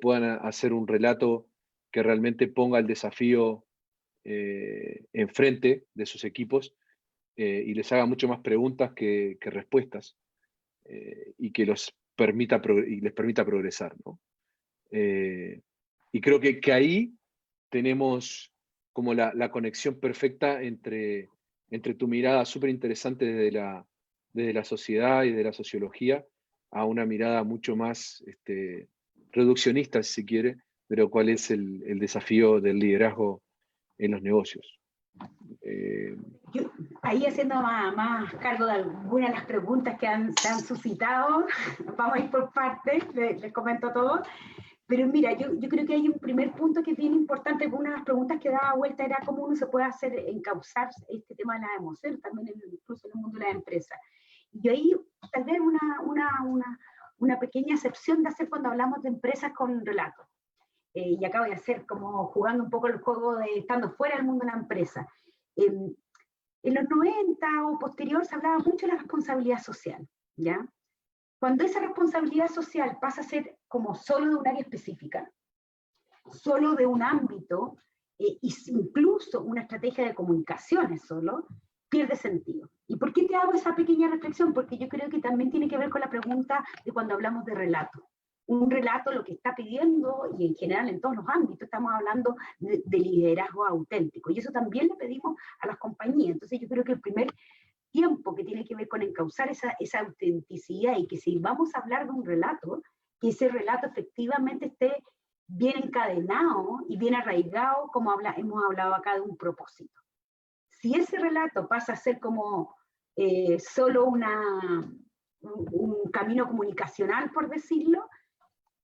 puedan hacer un relato que realmente ponga el desafío enfrente de sus equipos y les haga mucho más preguntas que respuestas, y que les permita progresar, ¿no? Y creo que ahí tenemos como la conexión perfecta entre tu mirada súper interesante desde la sociedad y de la sociología a una mirada mucho más reduccionista, si se quiere, de lo cual es el desafío del liderazgo en los negocios. Yo, ahí haciendo más cargo de algunas de las preguntas que se han suscitado, vamos a ir por partes, les comento todo. Pero mira, yo creo que hay un primer punto que es bien importante, una de las preguntas que daba vuelta era cómo uno se puede hacer encauzar este tema de las emociones, también incluso en el mundo de la empresa. Y ahí tal vez una pequeña excepción de hacer cuando hablamos de empresas con relatos. Y acá voy a hacer como jugando un poco el juego de estando fuera del mundo de la empresa. En los 90 o posterior se hablaba mucho de la responsabilidad social, ¿ya? Cuando esa responsabilidad social pasa a ser como solo de un área específica, solo de un ámbito, incluso una estrategia de comunicaciones solo, pierde sentido. ¿Y por qué te hago esa pequeña reflexión? Porque yo creo que también tiene que ver con la pregunta de cuando hablamos de relato. Un relato lo que está pidiendo, y en general en todos los ámbitos, estamos hablando de liderazgo auténtico. Y eso también le pedimos a las compañías. Entonces yo creo que el primer tiempo que tiene que ver con encauzar esa autenticidad, y que si vamos a hablar de un relato, que ese relato efectivamente esté bien encadenado y bien arraigado, como hemos hablado acá, de un propósito. Si ese relato pasa a ser como solo un camino comunicacional, por decirlo,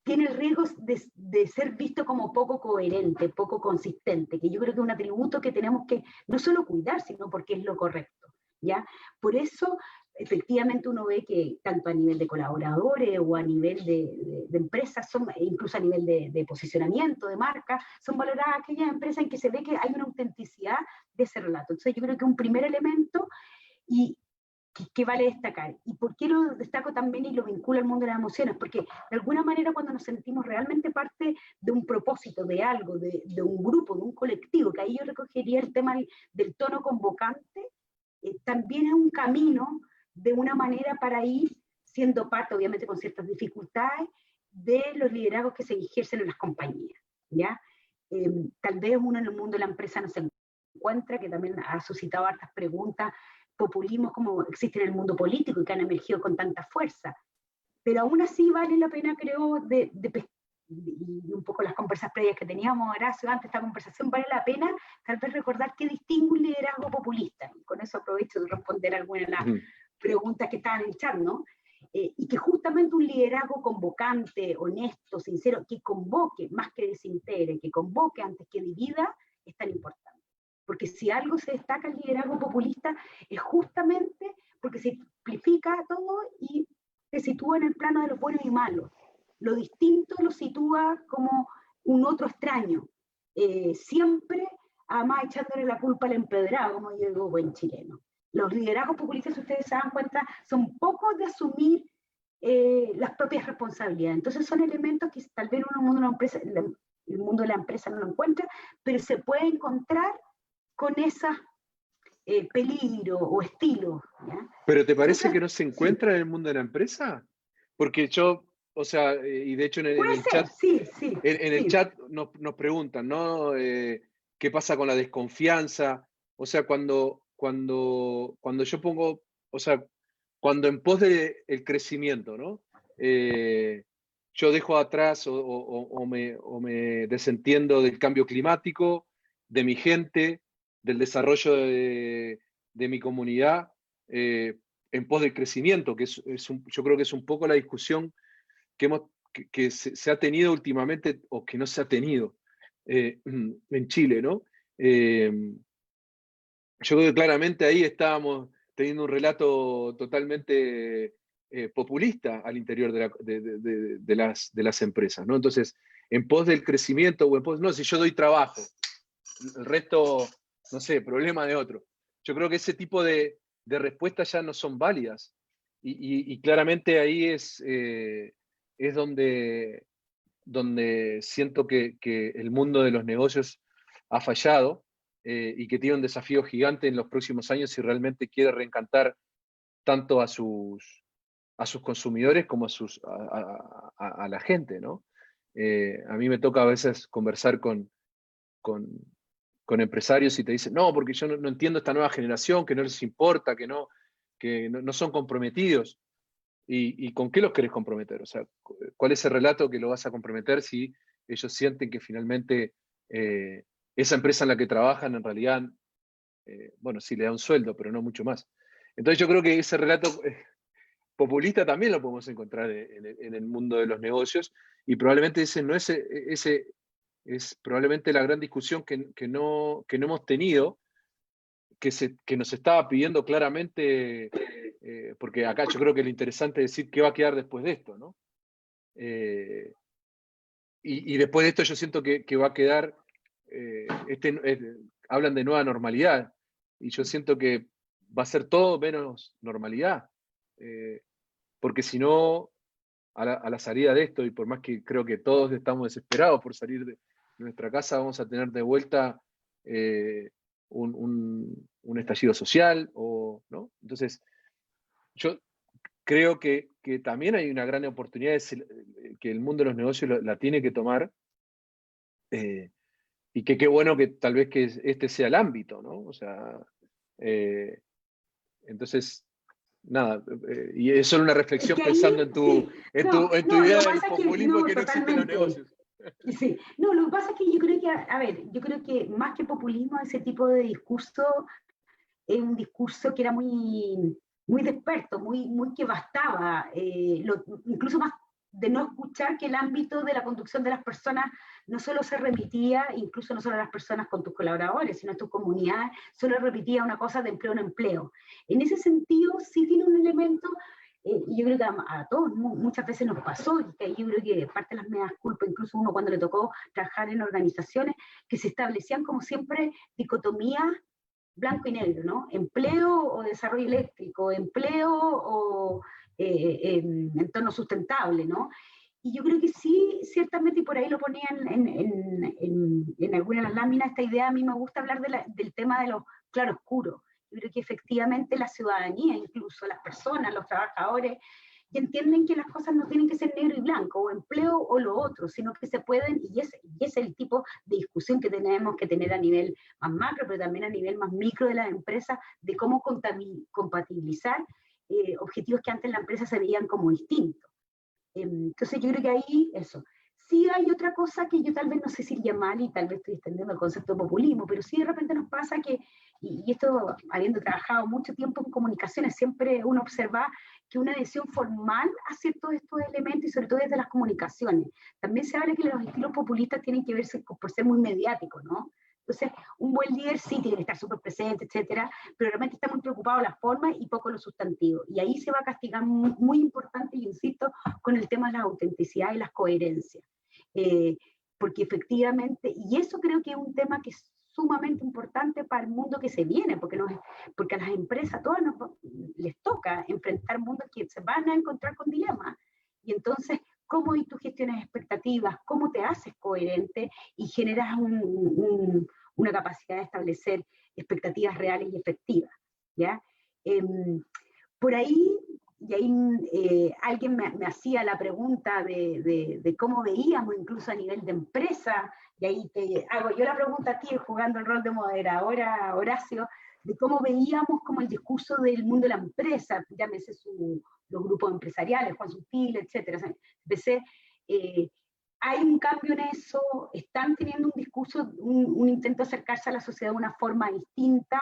tiene el riesgo de ser visto como poco coherente, poco consistente, que yo creo que es un atributo que tenemos que no solo cuidar, sino porque es lo correcto, ¿ya? Por eso, efectivamente, uno ve que tanto a nivel de colaboradores o a nivel de empresas, incluso a nivel de posicionamiento, de marca, son valoradas aquellas empresas en que se ve que hay una autenticidad de ese relato. Entonces yo creo que un primer elemento que vale destacar. ¿Y por qué lo destaco también y lo vinculo al mundo de las emociones? Porque de alguna manera cuando nos sentimos realmente parte de un propósito, de algo, de un grupo, de un colectivo, que ahí yo recogería el tema del tono convocante, también es un camino de una manera para ir siendo parte, obviamente con ciertas dificultades, de los liderazgos que se ejercen en las compañías, ¿ya? Tal vez uno en el mundo de la empresa no se encuentra, que también ha suscitado hartas preguntas, populismos como existen en el mundo político y que han emergido con tanta fuerza. Pero aún así vale la pena, creo, y un poco las conversas previas que teníamos, Horacio, antes de esta conversación, vale la pena tal vez recordar qué distingue un liderazgo populista. Y con eso aprovecho de responder algunas de las preguntas que estaban en el chat, ¿no? Y que justamente un liderazgo convocante, honesto, sincero, que convoque más que desintegre, que convoque antes que divida, es tan importante. Porque si algo se destaca el liderazgo populista es justamente porque se simplifica todo y se sitúa en el plano de lo bueno y malo. Lo distinto lo sitúa como un otro extraño, siempre además echándole la culpa al empedrado, como yo digo, buen chileno. Los liderazgos populistas, si ustedes se dan cuenta, son pocos de asumir las propias responsabilidades. Entonces son elementos que tal vez el mundo de la empresa no lo encuentra, pero se puede encontrar con ese peligro o estilo, ¿ya? ¿Pero te parece que no se encuentra en el mundo de la empresa? Porque yo, o sea, y de hecho en el chat, el chat nos preguntan, ¿no? ¿Qué pasa con la desconfianza? O sea, cuando yo pongo, o sea, cuando en pos del crecimiento, ¿no? Yo dejo atrás o me desentiendo del cambio climático, de mi gente, del desarrollo de mi comunidad, en pos del crecimiento, que yo creo que es un poco la discusión que se ha tenido últimamente o que no se ha tenido en Chile, ¿no? Yo creo que claramente ahí estábamos teniendo un relato totalmente populista al interior de las empresas, ¿no? Entonces, en pos del crecimiento o en pos, no, si yo doy trabajo, el resto, no sé, problema de otro. Yo creo que ese tipo de respuestas ya no son válidas. Y claramente ahí es donde siento que el mundo de los negocios ha fallado y que tiene un desafío gigante en los próximos años si realmente quiere reencantar tanto a sus consumidores como a la gente, ¿no? A mí me toca a veces conversar con empresarios y te dicen, no, porque yo no entiendo esta nueva generación, que no les importa, que no son comprometidos. ¿Y con qué los querés comprometer? O sea, ¿cuál es el relato que lo vas a comprometer si ellos sienten que finalmente esa empresa en la que trabajan en realidad, bueno, sí le da un sueldo, pero no mucho más? Entonces yo creo que ese relato populista también lo podemos encontrar en el mundo de los negocios, y probablemente ese es probablemente la gran discusión que no hemos tenido, que nos estaba pidiendo claramente, porque acá yo creo que lo interesante es decir qué va a quedar después de esto, ¿no? Y después de esto yo siento que va a quedar, hablan de nueva normalidad, y yo siento que va a ser todo menos normalidad, porque si no, a la salida de esto, y por más que creo que todos estamos desesperados por salir de nuestra casa, vamos a tener de vuelta un estallido social, ¿no? Entonces, yo creo que también hay una gran oportunidad que el mundo de los negocios la tiene que tomar, y que qué bueno que tal vez que este sea el ámbito, ¿no? O sea, entonces, nada, y es solo una reflexión Es que pensando ahí, en tu lo idea que del pasa es que, populismo que no existe en los totalmente. negocios. Sí, no, lo que pasa es que yo creo que, a ver, yo creo que más que populismo, ese tipo de discurso es un discurso que era muy, muy de experto, muy que bastaba, incluso más de no escuchar que el ámbito de la conducción de las personas no solo se remitía, incluso no solo a las personas con tus colaboradores, sino a tus comunidades, solo repetía una cosa de empleo en empleo. En ese sentido, sí tiene un elemento, y yo creo que a todos muchas veces nos pasó, y que yo creo que parte de las medias culpas, incluso uno cuando le tocó trabajar en organizaciones, que se establecían como siempre dicotomías blanco y negro, ¿no? Empleo o desarrollo eléctrico, empleo o entorno sustentable, ¿no? Y yo creo que sí, ciertamente, y por ahí lo ponían en alguna de las láminas, esta idea, a mí me gusta hablar del tema de los claroscuros. Yo creo que efectivamente la ciudadanía, incluso las personas, los trabajadores, y entienden que las cosas no tienen que ser negro y blanco, o empleo o lo otro, sino que se pueden, y es el tipo de discusión que tenemos que tener a nivel más macro, pero también a nivel más micro de las empresas, de cómo compatibilizar objetivos que antes la empresa se veían como distintos. Entonces yo creo que ahí eso. Sí hay otra cosa que yo tal vez no sé si llamar, y tal vez estoy extendiendo el concepto de populismo, pero sí de repente nos pasa que, y esto habiendo trabajado mucho tiempo en comunicaciones, siempre uno observa que una adhesión formal a ciertos de estos elementos, y sobre todo desde las comunicaciones. También se habla que los estilos populistas tienen que verse por ser muy mediáticos, ¿no? Entonces, un buen líder sí tiene que estar súper presente, etcétera, pero realmente está muy preocupado de las formas y poco lo sustantivo. Y ahí se va a castigar muy importante, y insisto, con el tema de la autenticidad y las coherencias. Porque efectivamente, y eso creo que es un tema que es sumamente importante para el mundo que se viene, porque a las empresas todas les toca enfrentar mundos que se van a encontrar con dilemas. Y entonces, ¿cómo tú gestionas expectativas? ¿Cómo te haces coherente y generas una capacidad de establecer expectativas reales y efectivas? ¿Ya? Por ahí, y ahí alguien me hacía la pregunta de cómo veíamos incluso a nivel de empresa, y ahí te hago yo la pregunta a ti, jugando el rol de moderadora, Horacio, de cómo veíamos como el discurso del mundo de la empresa, llámese los grupos empresariales, Juan Sutil, etcétera. Empecé, hay un cambio en eso, están teniendo un discurso, un intento de acercarse a la sociedad de una forma distinta,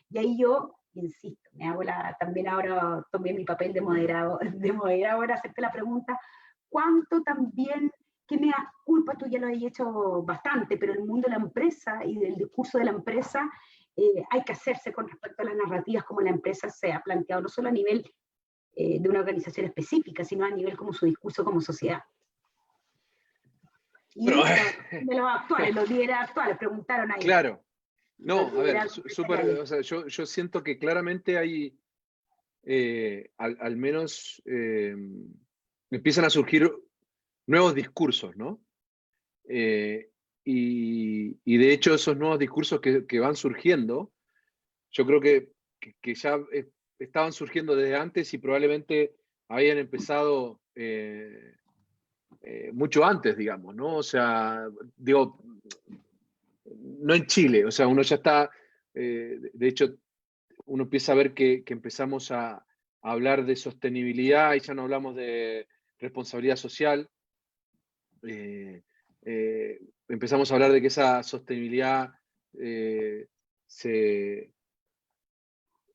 y ahí yo insisto, me hago también ahora tomé mi papel de moderadora, hacerte la pregunta, ¿cuánto también, qué me das culpa? Tú ya lo has hecho bastante, pero el mundo de la empresa y del discurso de la empresa hay que hacerse con respecto a las narrativas como la empresa se ha planteado, no solo a nivel de una organización específica, sino a nivel como su discurso como sociedad. Y Pero, de los actuales, los líderes actuales, preguntaron ahí. claro. No, Los a ver, liderazgos empresariales. o sea, yo siento que claramente hay, al menos, empiezan a surgir nuevos discursos, ¿no? Y de hecho esos nuevos discursos que van surgiendo, yo creo que ya estaban surgiendo desde antes y probablemente habían empezado mucho antes, digamos, ¿no? O sea, digo, no en Chile, o sea, uno ya está, de hecho, uno empieza a ver que empezamos a hablar de sostenibilidad y ya no hablamos de responsabilidad social. eh, Empezamos a hablar de que esa sostenibilidad se,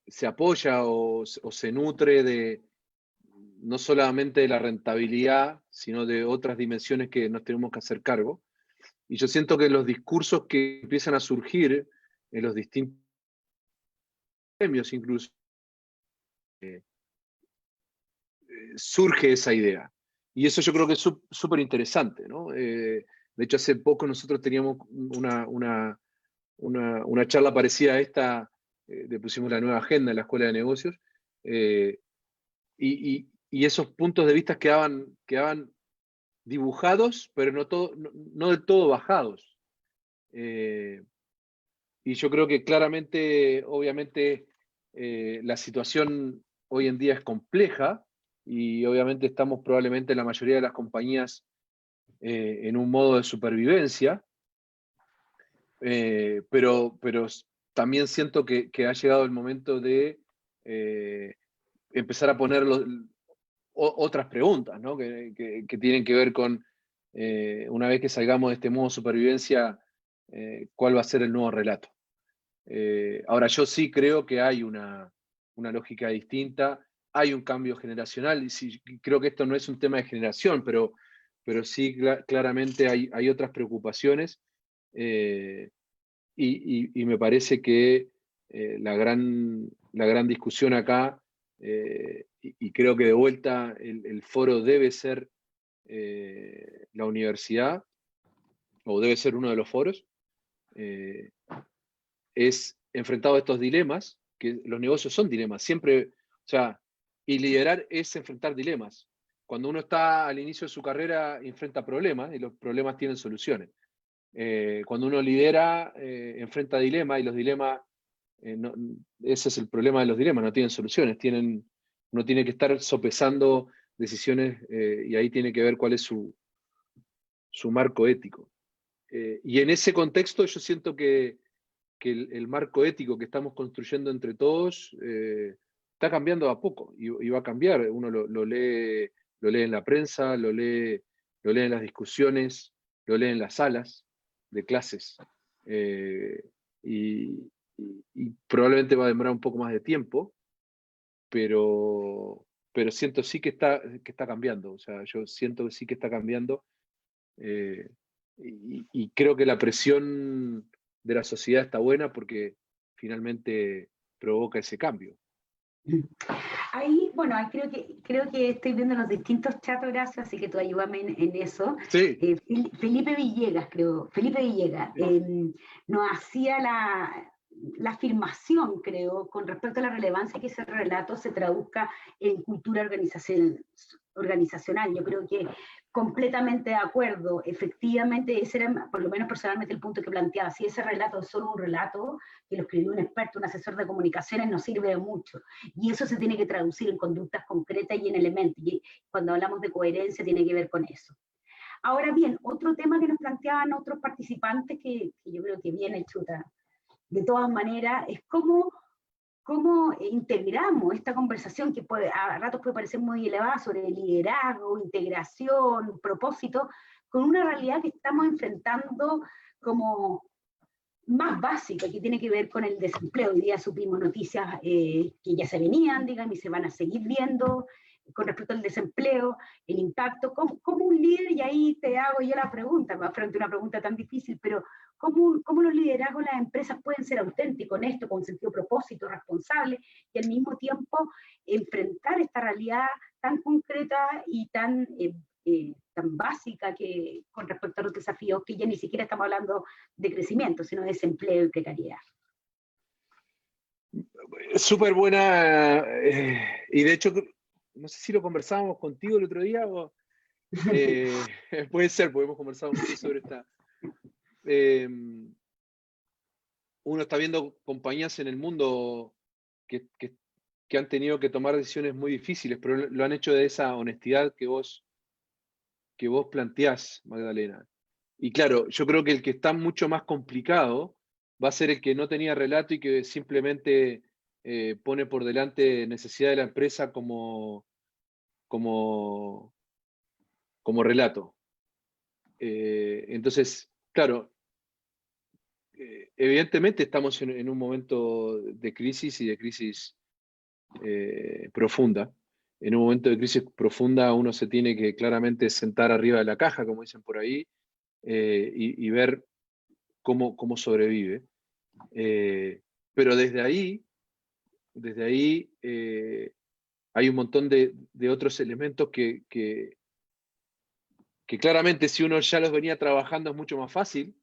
se apoya o se nutre de no solamente de la rentabilidad, sino de otras dimensiones que nos tenemos que hacer cargo. Y yo siento que los discursos que empiezan a surgir en los distintos gremios incluso, surge esa idea. Y eso yo creo que es súper interesante, ¿no? De hecho, hace poco nosotros teníamos una charla parecida a esta, le pusimos la nueva agenda en la Escuela de Negocios, y esos puntos de vista quedaban dibujados, pero no del todo bajados. Y yo creo que claramente, obviamente, la situación hoy en día es compleja y obviamente estamos probablemente la mayoría de las compañías en un modo de supervivencia, pero también siento que ha llegado el momento de empezar a poner otras preguntas, ¿no? que tienen que ver con, una vez que salgamos de este modo de supervivencia, cuál va a ser el nuevo relato. Ahora, yo sí creo que hay una lógica distinta, hay un cambio generacional, y sí, creo que esto no es un tema de generación, pero sí claramente hay otras preocupaciones, y me parece que la gran discusión acá, y creo que de vuelta el foro debe ser la universidad, o debe ser uno de los foros, es enfrentado a estos dilemas, que los negocios son dilemas, siempre, o sea, y liderar es enfrentar dilemas. Cuando uno está al inicio de su carrera, enfrenta problemas y los problemas tienen soluciones. Cuando uno lidera, enfrenta dilemas y los dilemas, ese es el problema de los dilemas, no tienen soluciones, uno tiene que estar sopesando decisiones, y ahí tiene que ver cuál es su marco ético. Y en ese contexto yo siento que el marco ético que estamos construyendo entre todos está cambiando a poco y va a cambiar. Uno lo lee en la prensa, lo lee en las discusiones, lo lee en las salas de clases. Y probablemente va a demorar un poco más de tiempo, pero siento sí que está cambiando. O sea, yo siento que sí que está cambiando. Y creo que la presión de la sociedad está buena porque finalmente provoca ese cambio. Ahí, bueno, ahí creo que estoy viendo los distintos chats, Horacio, así que tú ayúdame en eso. Sí. Felipe Villegas, nos hacía la afirmación, creo, con respecto a la relevancia que ese relato se traduzca en cultura organizacional. Yo creo que completamente de acuerdo. Efectivamente, ese era, por lo menos personalmente, el punto que planteaba. Si ese relato es solo un relato, que lo escribió un experto, un asesor de comunicaciones, no sirve de mucho. Y eso se tiene que traducir en conductas concretas y en elementos. Y cuando hablamos de coherencia, tiene que ver con eso. Ahora bien, otro tema que nos planteaban otros participantes, que yo creo que viene chuta, de todas maneras, es cómo integramos esta conversación que a ratos puede parecer muy elevada sobre liderazgo, integración, propósito, con una realidad que estamos enfrentando como más básica, que tiene que ver con el desempleo. Hoy día supimos noticias que ya se venían, digamos, y se van a seguir viendo con respecto al desempleo, el impacto, como un líder, y ahí te hago yo la pregunta, frente a una pregunta tan difícil, pero ¿cómo los liderazgos, las empresas pueden ser auténticos, honestos, con sentido de propósito, responsable, y al mismo tiempo enfrentar esta realidad tan concreta y tan tan básica con respecto a los desafíos, que ya ni siquiera estamos hablando de crecimiento, sino de desempleo y precariedad. Súper buena, y de hecho, no sé si lo conversábamos contigo el otro día, o puede ser, porque hemos conversado mucho sobre esta. Uno está viendo compañías en el mundo que han tenido que tomar decisiones muy difíciles, pero lo han hecho de esa honestidad que vos planteás, Magdalena. Y claro, yo creo que el que está mucho más complicado va a ser el que no tenía relato y que simplemente pone por delante necesidad de la empresa como relato. Entonces, claro, evidentemente estamos en un momento de crisis y de crisis profunda. En un momento de crisis profunda uno se tiene que claramente sentar arriba de la caja, como dicen por ahí, y ver cómo sobrevive. Pero desde ahí hay un montón de otros elementos que claramente si uno ya los venía trabajando es mucho más fácil,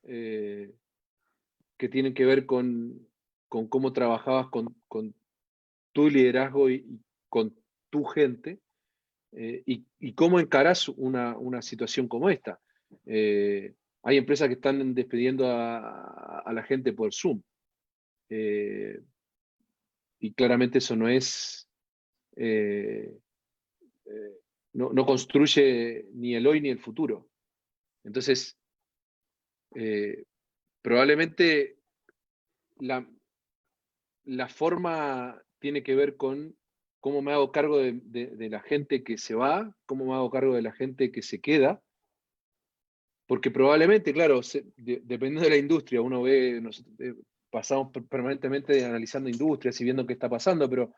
que tienen que ver con cómo trabajabas con tu liderazgo y con tu gente, y cómo encarás una situación como esta. Hay empresas que están despidiendo a la gente por Zoom, y claramente eso no es, no construye ni el hoy ni el futuro. Entonces, probablemente la forma tiene que ver con cómo me hago cargo de la gente que se va, cómo me hago cargo de la gente que se queda, porque probablemente, claro, dependiendo de la industria, uno ve, pasamos permanentemente analizando industrias y viendo qué está pasando, pero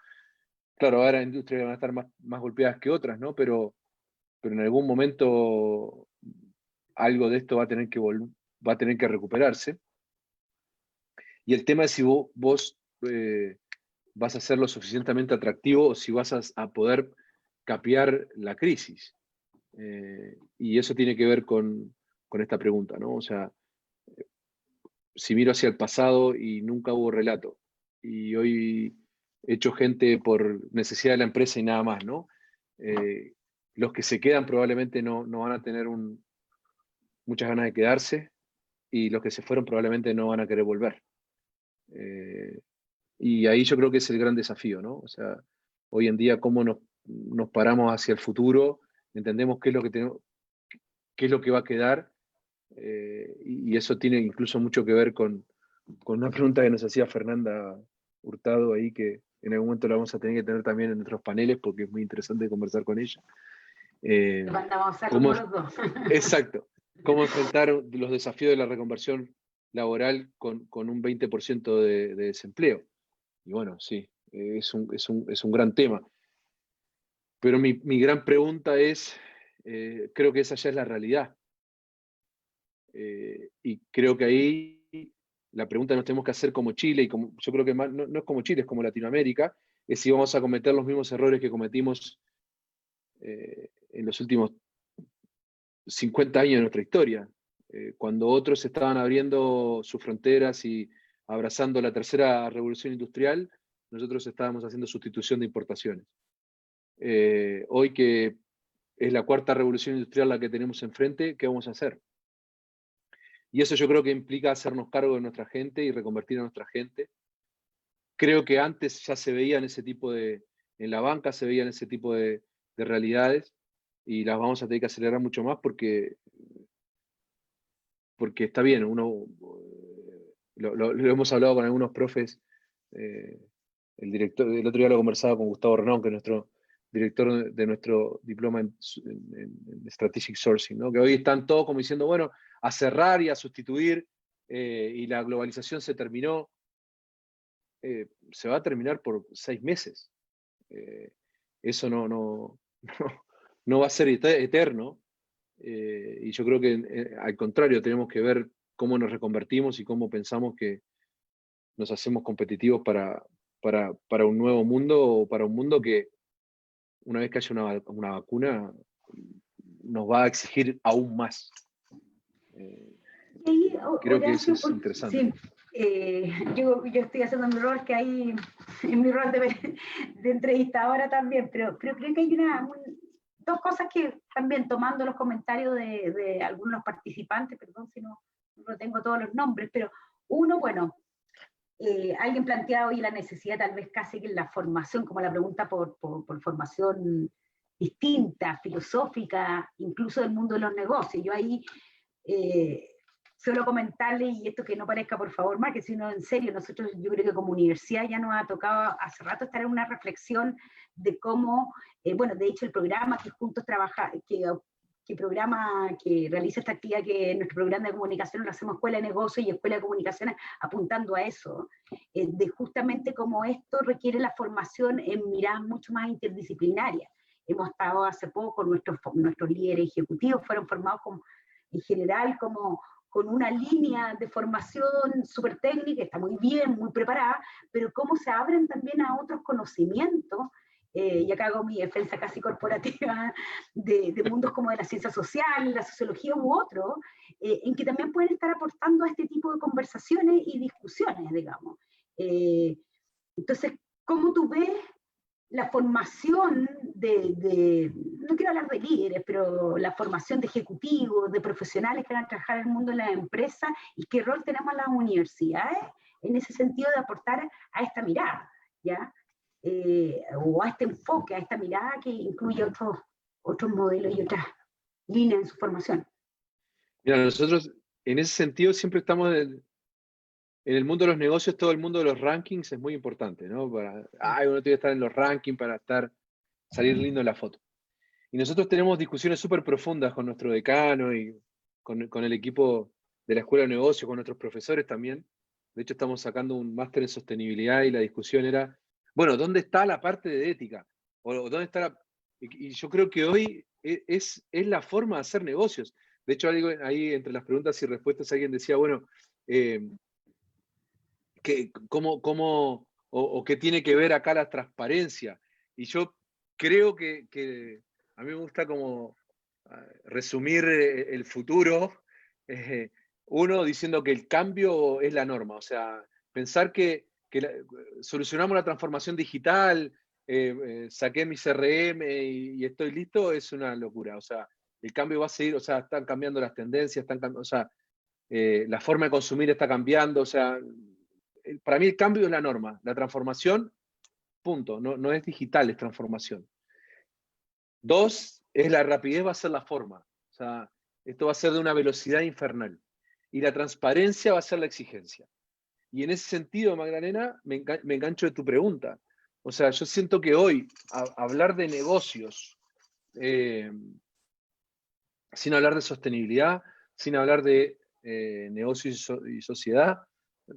claro, ahora industrias van a estar más golpeadas que otras, ¿no? Pero en algún momento algo de esto va a tener que recuperarse. Y el tema es si vos vas a ser lo suficientemente atractivo o si vas a poder capear la crisis. Y eso tiene que ver con esta pregunta, ¿no? O sea, si miro hacia el pasado y nunca hubo relato, y hoy he hecho gente por necesidad de la empresa y nada más, ¿no? Los que se quedan probablemente no van a tener muchas ganas de quedarse, y los que se fueron probablemente no van a querer volver. Y ahí yo creo que es el gran desafío, ¿no? O sea, hoy en día cómo nos paramos hacia el futuro, entendemos qué es lo que tenemos, qué es lo que va a quedar, y eso tiene incluso mucho que ver con una pregunta que nos hacía Fernanda Hurtado ahí, que en algún momento la vamos a tener que tener también en nuestros paneles porque es muy interesante conversar con ella. Mandamos saludos los dos. Exacto. Cómo enfrentar los desafíos de la reconversión laboral con un 20% de desempleo. Y bueno, sí, es un gran tema. Pero mi gran pregunta es, creo que esa ya es la realidad. Y creo que ahí la pregunta que nos tenemos que hacer como Chile, y yo creo que no es como Chile, es como Latinoamérica, es si vamos a cometer los mismos errores que cometimos en los últimos 50 años de nuestra historia, cuando otros estaban abriendo sus fronteras y abrazando la tercera revolución industrial, nosotros estábamos haciendo sustitución de importaciones. Hoy que es la cuarta revolución industrial la que tenemos enfrente, ¿qué vamos a hacer? Y eso yo creo que implica hacernos cargo de nuestra gente y reconvertir a nuestra gente. Creo que antes ya se veían en la banca se veían ese tipo de realidades, y las vamos a tener que acelerar mucho más porque está bien, lo hemos hablado con algunos profes, el otro día lo conversaba con Gustavo Renón, que es nuestro director de nuestro diploma en Strategic Sourcing, ¿no? Que hoy están todos como diciendo, bueno, a cerrar y a sustituir, y la globalización se terminó. Se va a terminar por 6 meses. Eso no va a ser eterno. Y yo creo que al contrario, tenemos que ver cómo nos reconvertimos y cómo pensamos que nos hacemos competitivos para un nuevo mundo, o para un mundo que una vez que haya una vacuna nos va a exigir aún más. Creo que eso es interesante. Sí, yo estoy haciendo mi rol, que hay en mi rol de entrevistadora también, pero creo que hay dos cosas que también, tomando los comentarios de algunos participantes, perdón si no tengo todos los nombres, pero uno, bueno, alguien planteaba hoy la necesidad tal vez casi que en la formación, como la pregunta por formación distinta, filosófica, incluso del mundo de los negocios. Yo ahí solo comentarle, y esto que no parezca por favor más, que sino en serio, nosotros yo creo que como universidad ya nos ha tocado hace rato estar en una reflexión de cómo, bueno, de hecho el programa que juntos trabaja, que realiza esta actividad, que en nuestro programa de comunicación lo hacemos Escuela de Negocios y Escuela de Comunicaciones, apuntando a eso, de justamente cómo esto requiere la formación en miradas mucho más interdisciplinarias. Hemos estado hace poco, nuestros líderes ejecutivos fueron formados en general como con una línea de formación súper técnica, está muy bien, muy preparada, pero cómo se abren también a otros conocimientos, y acá hago mi defensa casi corporativa, de mundos como de la ciencia social, la sociología u otro, en que también pueden estar aportando a este tipo de conversaciones y discusiones, digamos. Entonces, ¿cómo tú ves la formación no quiero hablar de líderes, pero la formación de ejecutivos, de profesionales que van a trabajar en el mundo de las empresas, y qué rol tenemos las universidades en ese sentido de aportar a esta mirada, ¿ya? O a este enfoque, a esta mirada que incluye otros modelos y otras líneas en su formación. Mira, nosotros en ese sentido siempre estamos en el mundo de los negocios. Todo el mundo de los rankings es muy importante, ¿no? Uno tiene que estar en los rankings para salir lindo en la foto. Y nosotros tenemos discusiones súper profundas con nuestro decano y con el equipo de la Escuela de Negocios, con nuestros profesores también. De hecho, estamos sacando un máster en sostenibilidad y la discusión era, bueno, ¿dónde está la parte de ética? ¿O dónde está y yo creo que hoy es la forma de hacer negocios. De hecho, ahí entre las preguntas y respuestas alguien decía, bueno, ¿qué tiene que ver acá la transparencia? Y yo creo que a mí me gusta como resumir el futuro, uno diciendo que el cambio es la norma, o sea, pensar que solucionamos la transformación digital, saqué mi CRM y estoy listo, es una locura. O sea, el cambio va a seguir, o sea, están cambiando las tendencias, o sea, la forma de consumir está cambiando, o sea, para mí el cambio es la norma, la transformación, punto, no es digital, es transformación. Dos, es la rapidez, va a ser la forma, o sea, esto va a ser de una velocidad infernal, y la transparencia va a ser la exigencia. Y en ese sentido, Magdalena, me engancho de tu pregunta. O sea, yo siento que hoy hablar de negocios, sin hablar de sostenibilidad, sin hablar de negocios y sociedad,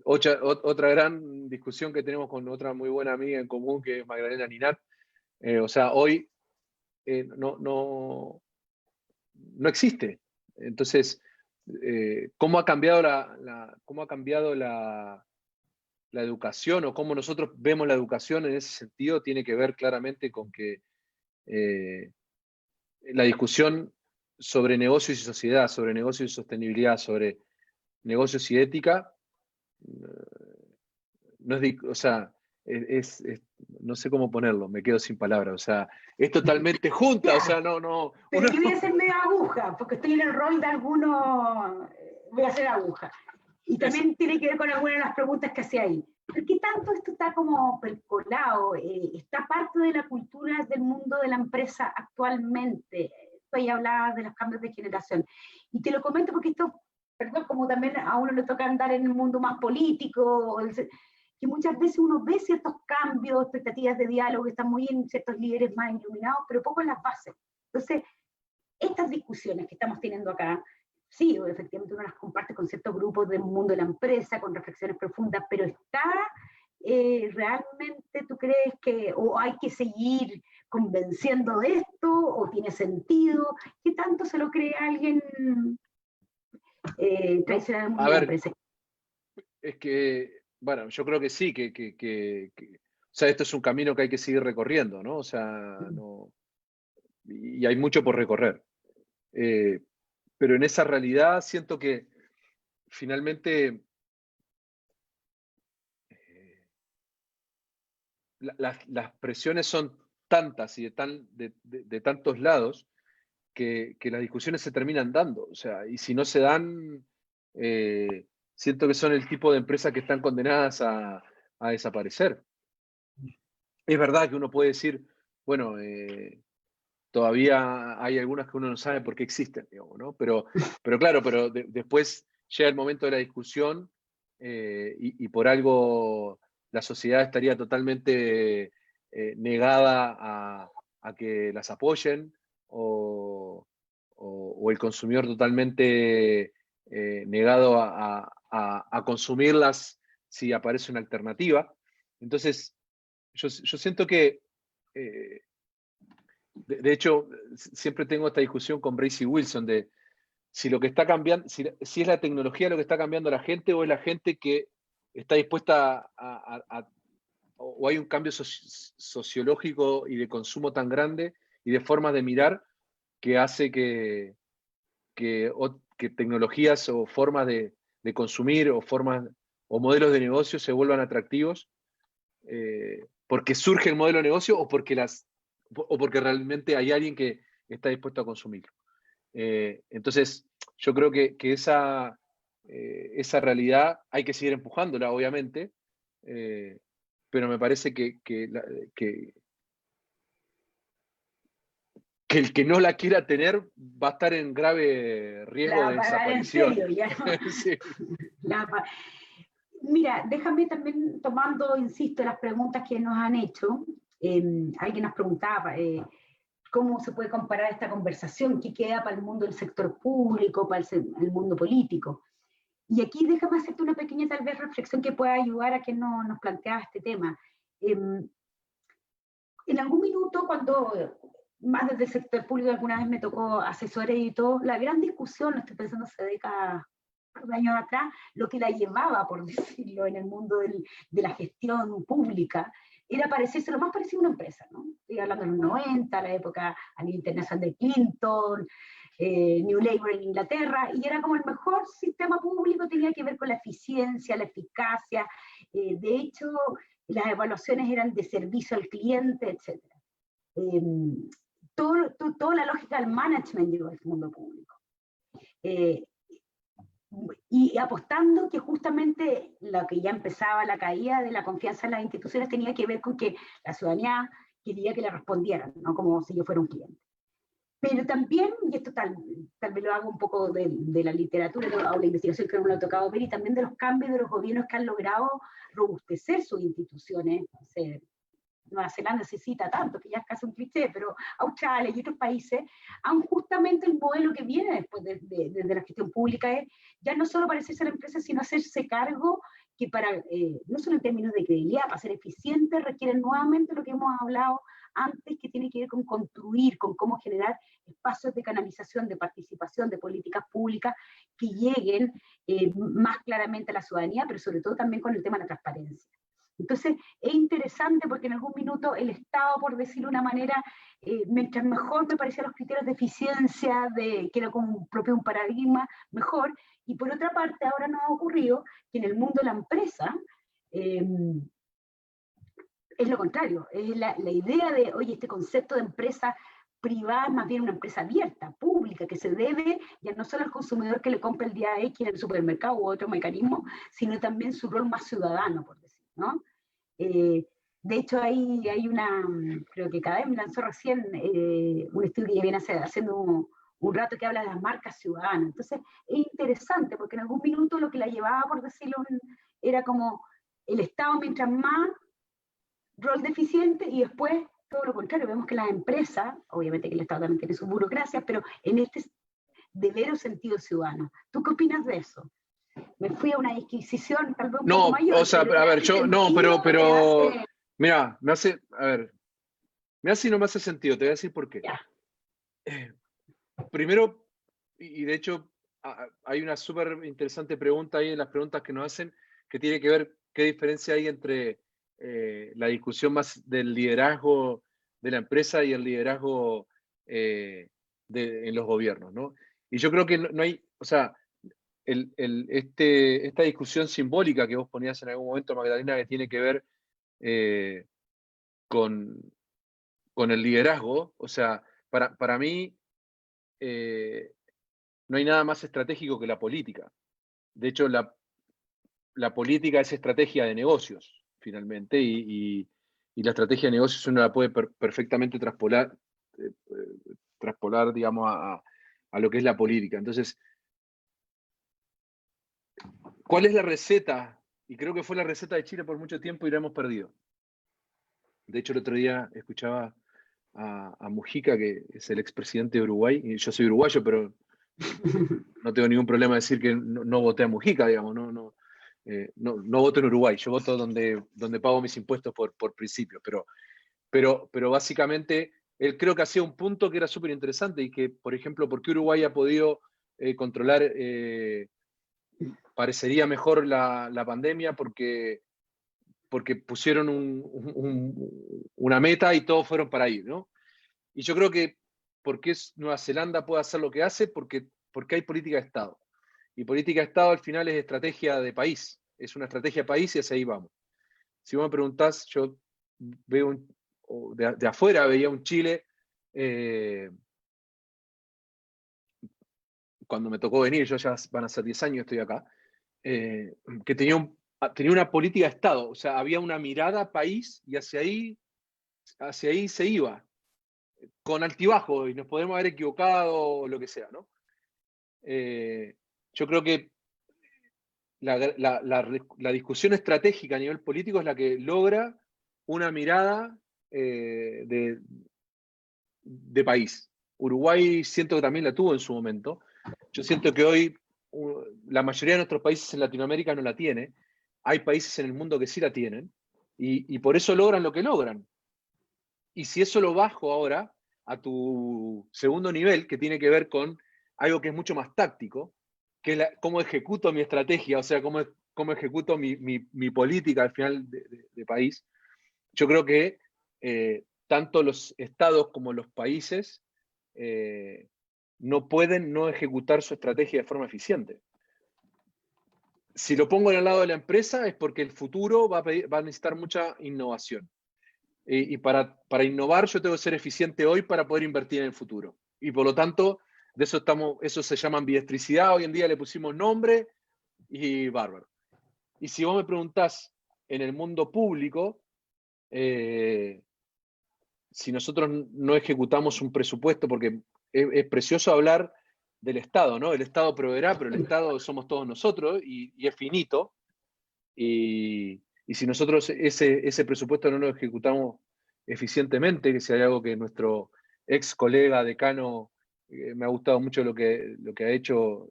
otra gran discusión que tenemos con otra muy buena amiga en común, que es Magdalena Ninat. O sea, hoy no existe. Entonces, ¿cómo ha cambiado la educación, o cómo nosotros vemos la educación en ese sentido? Tiene que ver claramente con que la discusión sobre negocios y sociedad, sobre negocios y sostenibilidad, sobre negocios y ética, no es, o sea, no sé cómo ponerlo, me quedo sin palabras, o sea, es totalmente junta, o sea, no. Pero yo voy a ser medio aguja, porque estoy en el rol de algunos, voy a ser aguja. Y también tiene que ver con algunas de las preguntas que hacía ahí. ¿Por qué tanto esto está como percolado? ¿Está parte de la cultura del mundo de la empresa actualmente? Ahí hablaba de los cambios de generación. Y te lo comento porque esto, perdón, como también a uno le toca andar en el mundo más político, que muchas veces uno ve ciertos cambios, expectativas de diálogo que están muy en ciertos líderes más iluminados, pero poco en las bases. Entonces, estas discusiones que estamos teniendo acá, sí, efectivamente uno las comparte con ciertos grupos del mundo de la empresa, con reflexiones profundas, pero está realmente, ¿tú crees que o hay que seguir convenciendo de esto, o tiene sentido? ¿Qué tanto se lo cree alguien tradicional del mundo de la empresa? Es que, bueno, yo creo que sí, o sea, esto es un camino que hay que seguir recorriendo, ¿no? O sea, y hay mucho por recorrer. pero en esa realidad siento que finalmente las presiones son tantas y de tantos lados que las discusiones se terminan dando. O sea, y si no se dan, siento que son el tipo de empresas que están condenadas a desaparecer. Es verdad que uno puede decir, bueno, todavía hay algunas que uno no sabe por qué existen, digamos, ¿no? Pero claro, después llega el momento de la discusión y por algo la sociedad estaría totalmente negada a que las apoyen o el consumidor totalmente negado a consumirlas si aparece una alternativa. Entonces, yo siento que de hecho, siempre tengo esta discusión con Bracy Wilson de si lo que está cambiando, si es la tecnología lo que está cambiando a la gente o es la gente que está dispuesta o hay un cambio sociológico y de consumo tan grande y de formas de mirar que hace que tecnologías o formas de consumir o formas o modelos de negocio se vuelvan atractivos porque surge el modelo de negocio o porque realmente hay alguien que está dispuesto a consumirlo. Entonces, yo creo que esa realidad hay que seguir empujándola, obviamente, pero me parece que el que no la quiera tener va a estar en grave riesgo de desaparición. En serio, ya no. Sí. Mira, déjame también tomando, insisto, las preguntas que nos han hecho. Alguien nos preguntaba cómo se puede comparar esta conversación, qué queda para el mundo del sector público, para el mundo político. Y aquí déjame hacerte una pequeña tal vez reflexión que pueda ayudar a quien nos plantea este tema. En algún minuto, cuando más desde el sector público alguna vez me tocó asesores y todo, la gran discusión, no estoy pensando hace décadas, de años atrás, lo que la llevaba, por decirlo, en el mundo de la gestión pública, era parecerse lo más parecido a una empresa, ¿no? Estoy hablando de los 90, la época a nivel internacional de Clinton, New Labour en Inglaterra, y era como el mejor sistema público, tenía que ver con la eficiencia, la eficacia, de hecho, las evaluaciones eran de servicio al cliente, etc. Toda la lógica del management llegó al mundo público. Y apostando que justamente lo que ya empezaba la caída de la confianza en las instituciones tenía que ver con que la ciudadanía quería que le respondieran, no como si yo fuera un cliente. Pero también, y esto tal vez lo hago un poco de la literatura o la investigación que no me ha tocado ver, y también de los cambios de los gobiernos que han logrado robustecer sus instituciones. O sea, Nueva Zelanda se cita tanto, que ya es casi un cliché, pero Australia y otros países han justamente el modelo que viene después de la gestión pública es ya no solo parecerse a la empresa, sino hacerse cargo que para, no solo en términos de credibilidad, para ser eficiente, requieren nuevamente lo que hemos hablado antes, que tiene que ver con construir, con cómo generar espacios de canalización, de participación, de políticas públicas que lleguen más claramente a la ciudadanía, pero sobre todo también con el tema de la transparencia. Entonces, es interesante porque en algún minuto el Estado, por decirlo de una manera, mientras mejor me parecían los criterios de eficiencia, que era como un paradigma mejor, y por otra parte ahora nos ha ocurrido que en el mundo de la empresa es lo contrario, es la idea de, oye, este concepto de empresa privada es más bien una empresa abierta, pública, que se debe ya no solo al consumidor que le compra el día X en el supermercado u otro mecanismo, sino también su rol más ciudadano, por decir, ¿no? De hecho, hay una, creo que CADEM lanzó recién un estudio que viene haciendo un rato que habla de las marcas ciudadanas. Entonces, es interesante porque en algún minuto lo que la llevaba, por decirlo, era como el Estado mientras más rol deficiente y después todo lo contrario. Vemos que las empresas, obviamente que el Estado también tiene sus burocracias, pero en este deber o sentido ciudadano. ¿Tú qué opinas de eso? Me fui a una disquisición tal vez un poco mayor. No, o sea, a ver, yo, no, pero mira, me hace, a ver, me hace y no me hace sentido, te voy a decir por qué. Primero, y de hecho, hay una súper interesante pregunta ahí en las preguntas que nos hacen, que tiene que ver qué diferencia hay entre la discusión más del liderazgo de la empresa y el liderazgo en los gobiernos, ¿no? Y yo creo que no hay, o sea, esta discusión simbólica que vos ponías en algún momento, Magdalena, que tiene que ver con el liderazgo, o sea, para mí no hay nada más estratégico que la política. De hecho, la política es estrategia de negocios, finalmente, y la estrategia de negocios uno la puede perfectamente traspolar, digamos, a lo que es la política. Entonces, ¿cuál es la receta? Y creo que fue la receta de Chile por mucho tiempo y la hemos perdido. De hecho, el otro día escuchaba a Mujica, que es el expresidente de Uruguay, y yo soy uruguayo, pero no tengo ningún problema de decir que no voté a Mujica, digamos, no voto en Uruguay, yo voto donde pago mis impuestos por principio, pero básicamente él creo que hacía un punto que era súper interesante y que, por ejemplo, ¿por qué Uruguay ha podido controlar, parecería mejor la pandemia? Porque pusieron una meta y todos fueron para ahí, ¿no? Y yo creo que ¿por qué Nueva Zelanda puede hacer lo que hace? Porque hay política de Estado. Y política de Estado al final es estrategia de país. Es una estrategia de país y hacia ahí vamos. Si vos me preguntás, yo veo de afuera veía un Chile, cuando me tocó venir, yo ya van a ser 10 años, estoy acá, que tenía una política de Estado. O sea, había una mirada país y hacia ahí se iba. Con altibajo, y nos podemos haber equivocado o lo que sea, ¿no? Yo creo que la discusión estratégica a nivel político es la que logra una mirada de país. Uruguay siento que también la tuvo en su momento. Yo siento que hoy la mayoría de nuestros países en Latinoamérica no la tiene. Hay países en el mundo que sí la tienen y por eso logran lo que logran. Y si eso lo bajo ahora a tu segundo nivel, que tiene que ver con algo que es mucho más táctico, que es cómo ejecuto mi estrategia, o sea, cómo ejecuto mi política al final de país, yo creo que tanto los estados como los países no pueden no ejecutar su estrategia de forma eficiente. Si lo pongo en el lado de la empresa es porque el futuro va a necesitar mucha innovación. Y para innovar yo tengo que ser eficiente hoy para poder invertir en el futuro. Y por lo tanto, eso se llama ambidiestricidad, hoy en día le pusimos nombre y bárbaro. Y si vos me preguntás en el mundo público, si nosotros no ejecutamos un presupuesto, porque es precioso hablar del Estado, ¿no? El Estado proveerá, pero el Estado somos todos nosotros y es finito. Y si nosotros ese presupuesto no lo ejecutamos eficientemente, que si hay algo que nuestro ex colega decano, me ha gustado mucho lo que ha hecho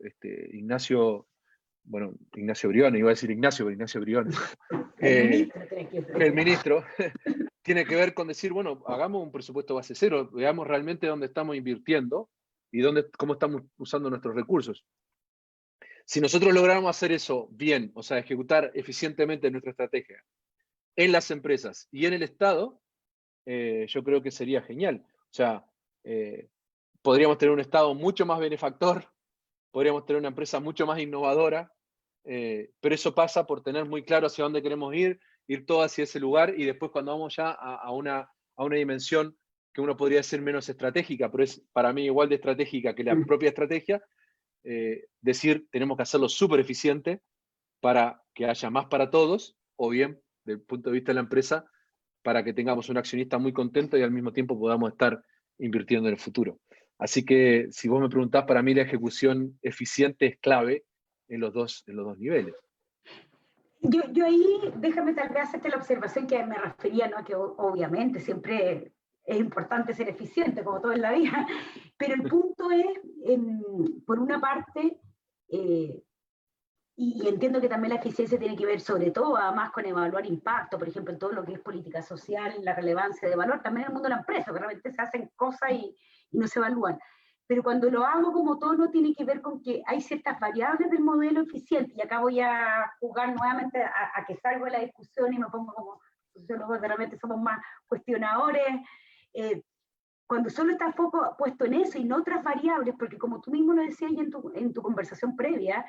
Ignacio Briones, iba a decir Ignacio, pero Ignacio Briones. El ministro tiene que ver con decir, bueno, hagamos un presupuesto base cero, veamos realmente dónde estamos invirtiendo y cómo estamos usando nuestros recursos. Si nosotros logramos hacer eso bien, o sea, ejecutar eficientemente nuestra estrategia en las empresas y en el Estado, yo creo que sería genial. O sea, podríamos tener un Estado mucho más benefactor, podríamos tener una empresa mucho más innovadora, pero eso pasa por tener muy claro hacia dónde queremos ir todo hacia ese lugar y después cuando vamos ya a una dimensión que uno podría decir menos estratégica, pero es para mí igual de estratégica que la propia estrategia, decir tenemos que hacerlo súper eficiente para que haya más para todos, o bien, desde el punto de vista de la empresa, para que tengamos un accionista muy contento y al mismo tiempo podamos estar invirtiendo en el futuro. Así que, si vos me preguntás, para mí la ejecución eficiente es clave en los dos niveles. Yo ahí, déjame tal vez hacerte la observación que me refería, ¿no? Que obviamente siempre es importante ser eficiente, como todo en la vida, pero el punto es, por una parte, y entiendo que también la eficiencia tiene que ver sobre todo, además, con evaluar impacto, por ejemplo, en todo lo que es política social, la relevancia de valor, también en el mundo de la empresa, que realmente se hacen cosas y no se evalúan. Pero cuando lo hago como tono tiene que ver con que hay ciertas variables del modelo eficiente, y acá voy a jugar nuevamente a que salgo de la discusión y me pongo como sociólogos, realmente somos más cuestionadores, cuando solo está el foco puesto en eso y no otras variables, porque como tú mismo lo decías en tu conversación previa,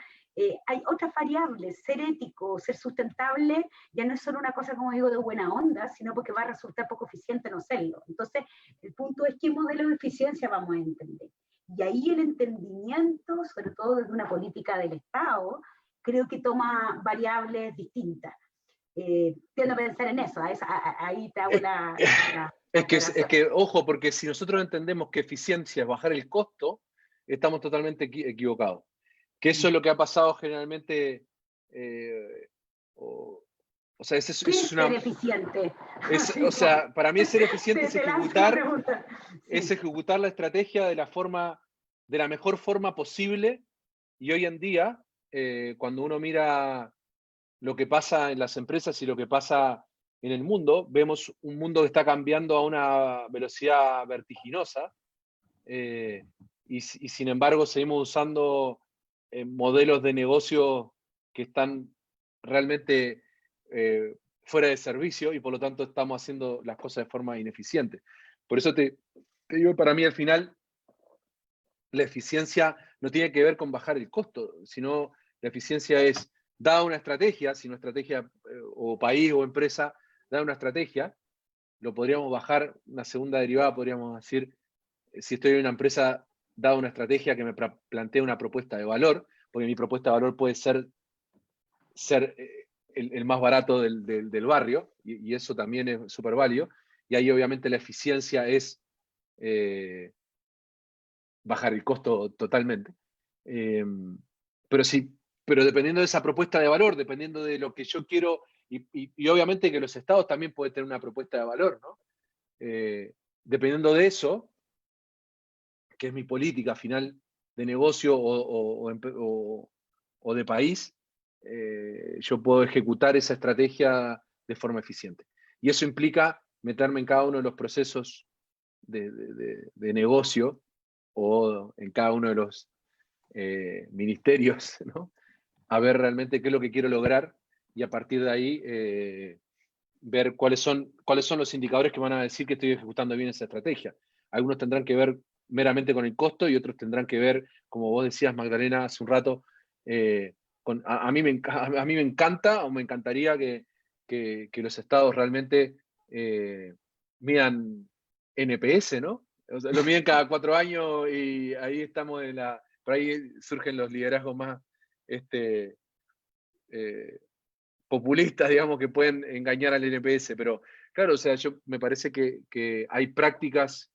hay otras variables, ser ético, ser sustentable, ya no es solo una cosa, como digo, de buena onda, sino porque va a resultar poco eficiente no serlo. Entonces, el punto es qué modelo de eficiencia vamos a entender. Y ahí el entendimiento, sobre todo desde una política del Estado, creo que toma variables distintas. Tiendo a pensar en eso, ahí te hago la es que, ojo, porque si nosotros entendemos que eficiencia es bajar el costo, estamos totalmente equivocados. Que eso es lo que ha pasado generalmente, o sea, es una... ser eficiente? O sea, para mí ser eficiente es Sí. ejecutar la estrategia de la mejor forma posible, y hoy en día, cuando uno mira lo que pasa en las empresas y lo que pasa en el mundo, vemos un mundo que está cambiando a una velocidad vertiginosa, y sin embargo seguimos usando modelos de negocio que están realmente fuera de servicio, y por lo tanto estamos haciendo las cosas de forma ineficiente. Por eso te digo, para mí al final la eficiencia no tiene que ver con bajar el costo, sino la eficiencia es, dada una estrategia, si una estrategia o país o empresa da una estrategia, lo podríamos bajar, una segunda derivada podríamos decir, si estoy en una empresa, dada una estrategia que me plantea una propuesta de valor, porque mi propuesta de valor puede ser el más barato del barrio, y eso también es súper válido, y ahí obviamente la eficiencia es bajar el costo totalmente. Pero dependiendo de esa propuesta de valor, dependiendo de lo que yo quiero, y obviamente que los estados también pueden tener una propuesta de valor, ¿no? Dependiendo de eso, que es mi política final de negocio o de país, yo puedo ejecutar esa estrategia de forma eficiente. Y eso implica meterme en cada uno de los procesos de negocio, o en cada uno de los ministerios, ¿no? A ver realmente qué es lo que quiero lograr, y a partir de ahí ver cuáles son los indicadores que van a decir que estoy ejecutando bien esa estrategia. Algunos tendrán que ver meramente con el costo, y otros tendrán que ver, como vos decías, Magdalena, hace un rato, a mí me encanta, o me encantaría que los estados realmente midan NPS, ¿no? O sea, lo miden cada 4 años, y ahí estamos por ahí surgen los liderazgos más populistas, digamos, que pueden engañar al NPS, pero claro, o sea, me parece que hay prácticas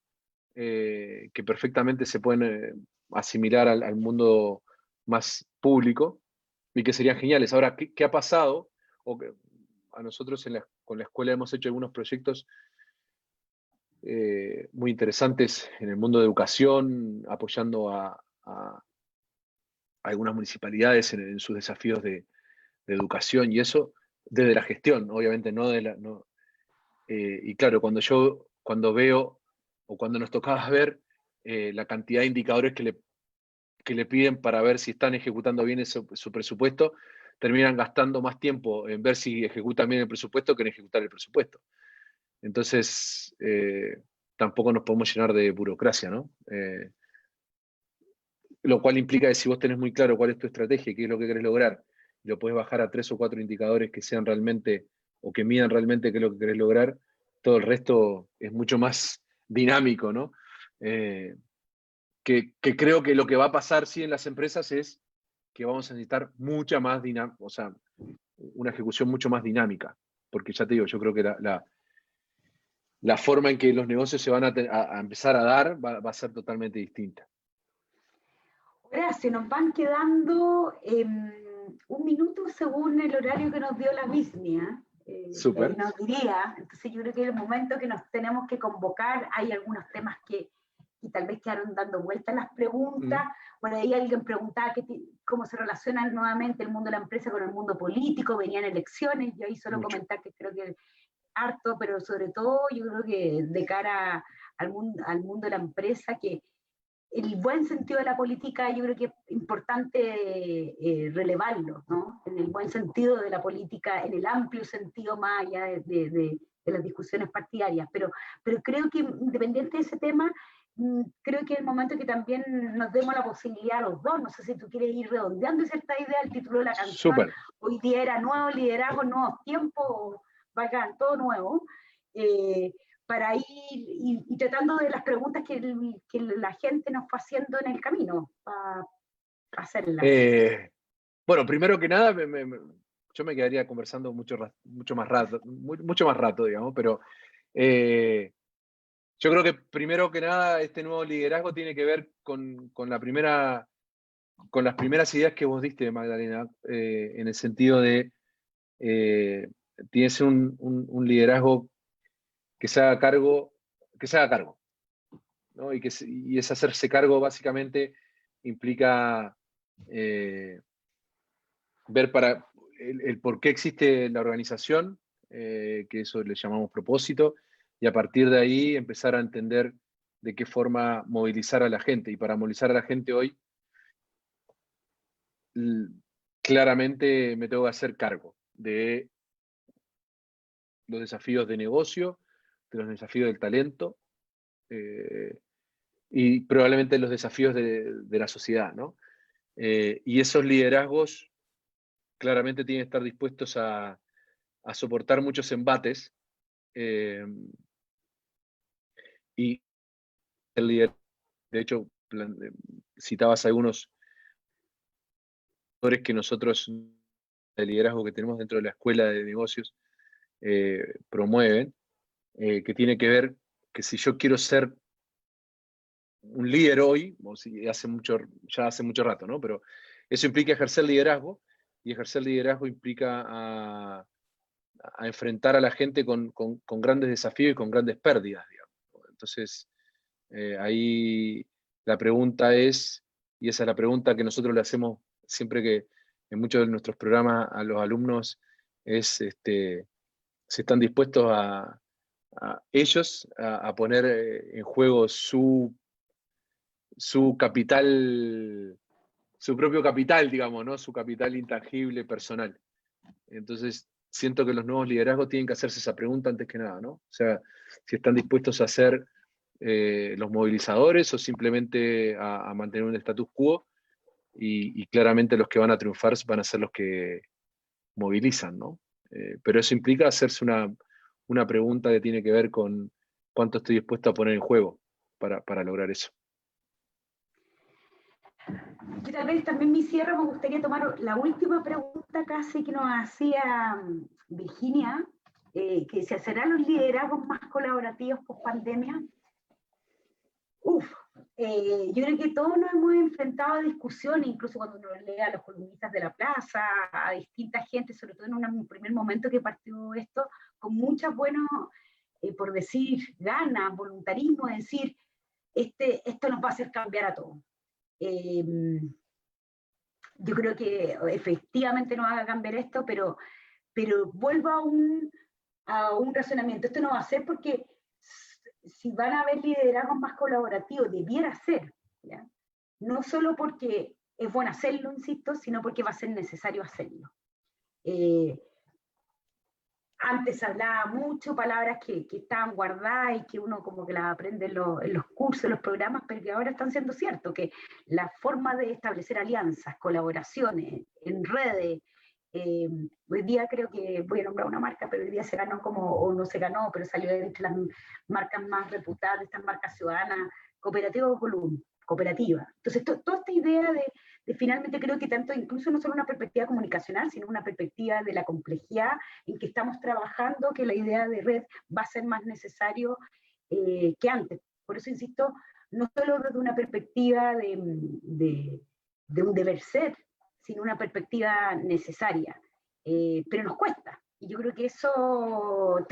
que perfectamente se pueden asimilar al mundo más público, y que serían geniales. Ahora, ¿qué ha pasado? A nosotros con la escuela hemos hecho algunos proyectos muy interesantes en el mundo de educación, apoyando a algunas municipalidades en sus desafíos de educación, y eso desde la gestión, obviamente, y claro, cuando veo, o cuando nos tocaba ver la cantidad de indicadores que le piden para ver si están ejecutando bien su presupuesto, terminan gastando más tiempo en ver si ejecutan bien el presupuesto que en ejecutar el presupuesto. Entonces, tampoco nos podemos llenar de burocracia, ¿no? Lo cual implica que si vos tenés muy claro cuál es tu estrategia y qué es lo que querés lograr, y lo podés bajar a 3 o 4 indicadores que sean realmente, o que midan realmente qué es lo que querés lograr, todo el resto es mucho más dinámico, ¿no? Que creo que lo que va a pasar, sí, en las empresas es que vamos a necesitar mucha más dinámica, o sea, una ejecución mucho más dinámica, porque ya te digo, yo creo que la forma en que los negocios se van a empezar a dar va a ser totalmente distinta. Ahora se nos van quedando 1 minuto según el horario que nos dio la BISMIA. Súper. Nos diría, entonces yo creo que es el momento que nos tenemos que convocar. Hay algunos temas que tal vez quedaron dando vueltas las preguntas. Por ahí alguien preguntaba cómo se relaciona nuevamente el mundo de la empresa con el mundo político, venían elecciones, yo ahí solo comentar que creo que harto, pero sobre todo yo creo que de cara al mundo de la empresa, que el buen sentido de la política yo creo que es importante relevarlo, ¿no? En el buen sentido de la política, en el amplio sentido más allá de las discusiones partidarias, pero creo que independiente de ese tema, creo que es el momento que también nos demos la posibilidad a los dos, no sé si tú quieres ir redondeando cierta idea, el título de la canción, Súper. hoy día era nuevo liderazgo, nuevos tiempos, bacán, todo nuevo, para ir y tratando de las preguntas que la gente nos fue haciendo en el camino, para hacerlas. Bueno, primero que nada, yo me quedaría conversando mucho más rato, digamos, pero yo creo que primero que nada este nuevo liderazgo tiene que ver con las primeras ideas que vos diste, Magdalena, en el sentido de tiene que ser un liderazgo que se haga cargo, ¿no? Y ese hacerse cargo básicamente implica ver para el por qué existe la organización, que eso le llamamos propósito, y a partir de ahí empezar a entender de qué forma movilizar a la gente. Y para movilizar a la gente hoy, claramente me tengo que hacer cargo de los desafíos de negocio, de los desafíos del talento, y probablemente los desafíos de la sociedad, ¿no? Y esos liderazgos claramente tienen que estar dispuestos a soportar muchos embates, y el líder, de hecho, citabas algunos factores que nosotros, el liderazgo que tenemos dentro de la escuela de negocios, promueven, que tiene que ver que si yo quiero ser un líder hoy, ya hace mucho rato, ¿no? Pero eso implica ejercer liderazgo, y ejercer liderazgo implica a enfrentar a la gente con grandes desafíos y con grandes pérdidas, digamos. Entonces, ahí la pregunta es, y esa es la pregunta que nosotros le hacemos siempre que en muchos de nuestros programas a los alumnos, es si están dispuestos a ellos a poner en juego su capital, su propio capital, digamos, ¿no? Su capital intangible, personal. Entonces, siento que los nuevos liderazgos tienen que hacerse esa pregunta antes que nada, ¿no? O sea, si están dispuestos a ser los movilizadores o simplemente a mantener un status quo, y claramente los que van a triunfar van a ser los que movilizan, ¿no? Pero eso implica hacerse una pregunta que tiene que ver con cuánto estoy dispuesto a poner en juego para lograr eso. Yo tal vez también mi cierre me gustaría tomar la última pregunta casi que nos hacía Virginia, que se serán los liderazgos más colaborativos post pandemia. Yo creo que todos nos hemos enfrentado a discusiones, incluso cuando uno lee a los columnistas de la plaza, a distintas gente, sobre todo en un primer momento que partió esto, con muchas buenas, por decir, ganas, voluntarismo, de decir, esto nos va a hacer cambiar a todos. Yo creo que efectivamente nos haga cambiar esto, pero vuelvo a un razonamiento. Esto no va a ser porque si van a haber liderazgos más colaborativos, debiera ser, ¿ya? No solo porque es bueno hacerlo, insisto, sino porque va a ser necesario hacerlo. Antes se hablaba mucho, palabras que estaban guardadas y que uno como que las aprende en los cursos, en los programas, pero que ahora están siendo cierto, que la forma de establecer alianzas, colaboraciones en redes, hoy día creo que, voy a nombrar una marca, pero hoy día se ganó o no se ganó, pero salió entre las marcas más reputadas, estas marcas ciudadanas, cooperativa. Entonces, toda esta idea de finalmente creo que tanto, incluso no solo una perspectiva comunicacional, sino una perspectiva de la complejidad en que estamos trabajando, que la idea de red va a ser más necesario que antes. Por eso insisto, no solo desde una perspectiva de un deber ser, sino una perspectiva necesaria. Pero nos cuesta. Y yo creo que eso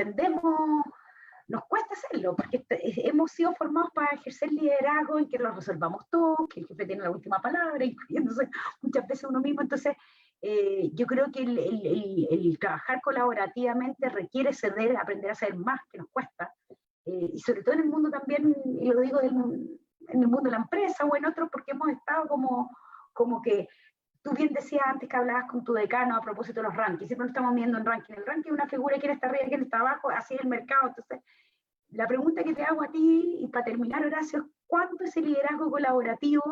nos cuesta hacerlo, porque hemos sido formados para ejercer liderazgo en que lo resolvamos todos, que el jefe tiene la última palabra, incluyéndose muchas veces uno mismo. Entonces, yo creo que el trabajar colaborativamente requiere ceder, aprender a hacer más, que nos cuesta. Y sobre todo en el mundo también, y lo digo en el mundo de la empresa o en otros, porque hemos estado como que, tú bien decías antes que hablabas con tu decano a propósito de los rankings, siempre nos estamos viendo en ranking. El ranking es una figura, quién está arriba, quién está abajo, así es el mercado. Entonces, la pregunta que te hago a ti, y para terminar, Horacio, es ¿cuánto ese liderazgo colaborativo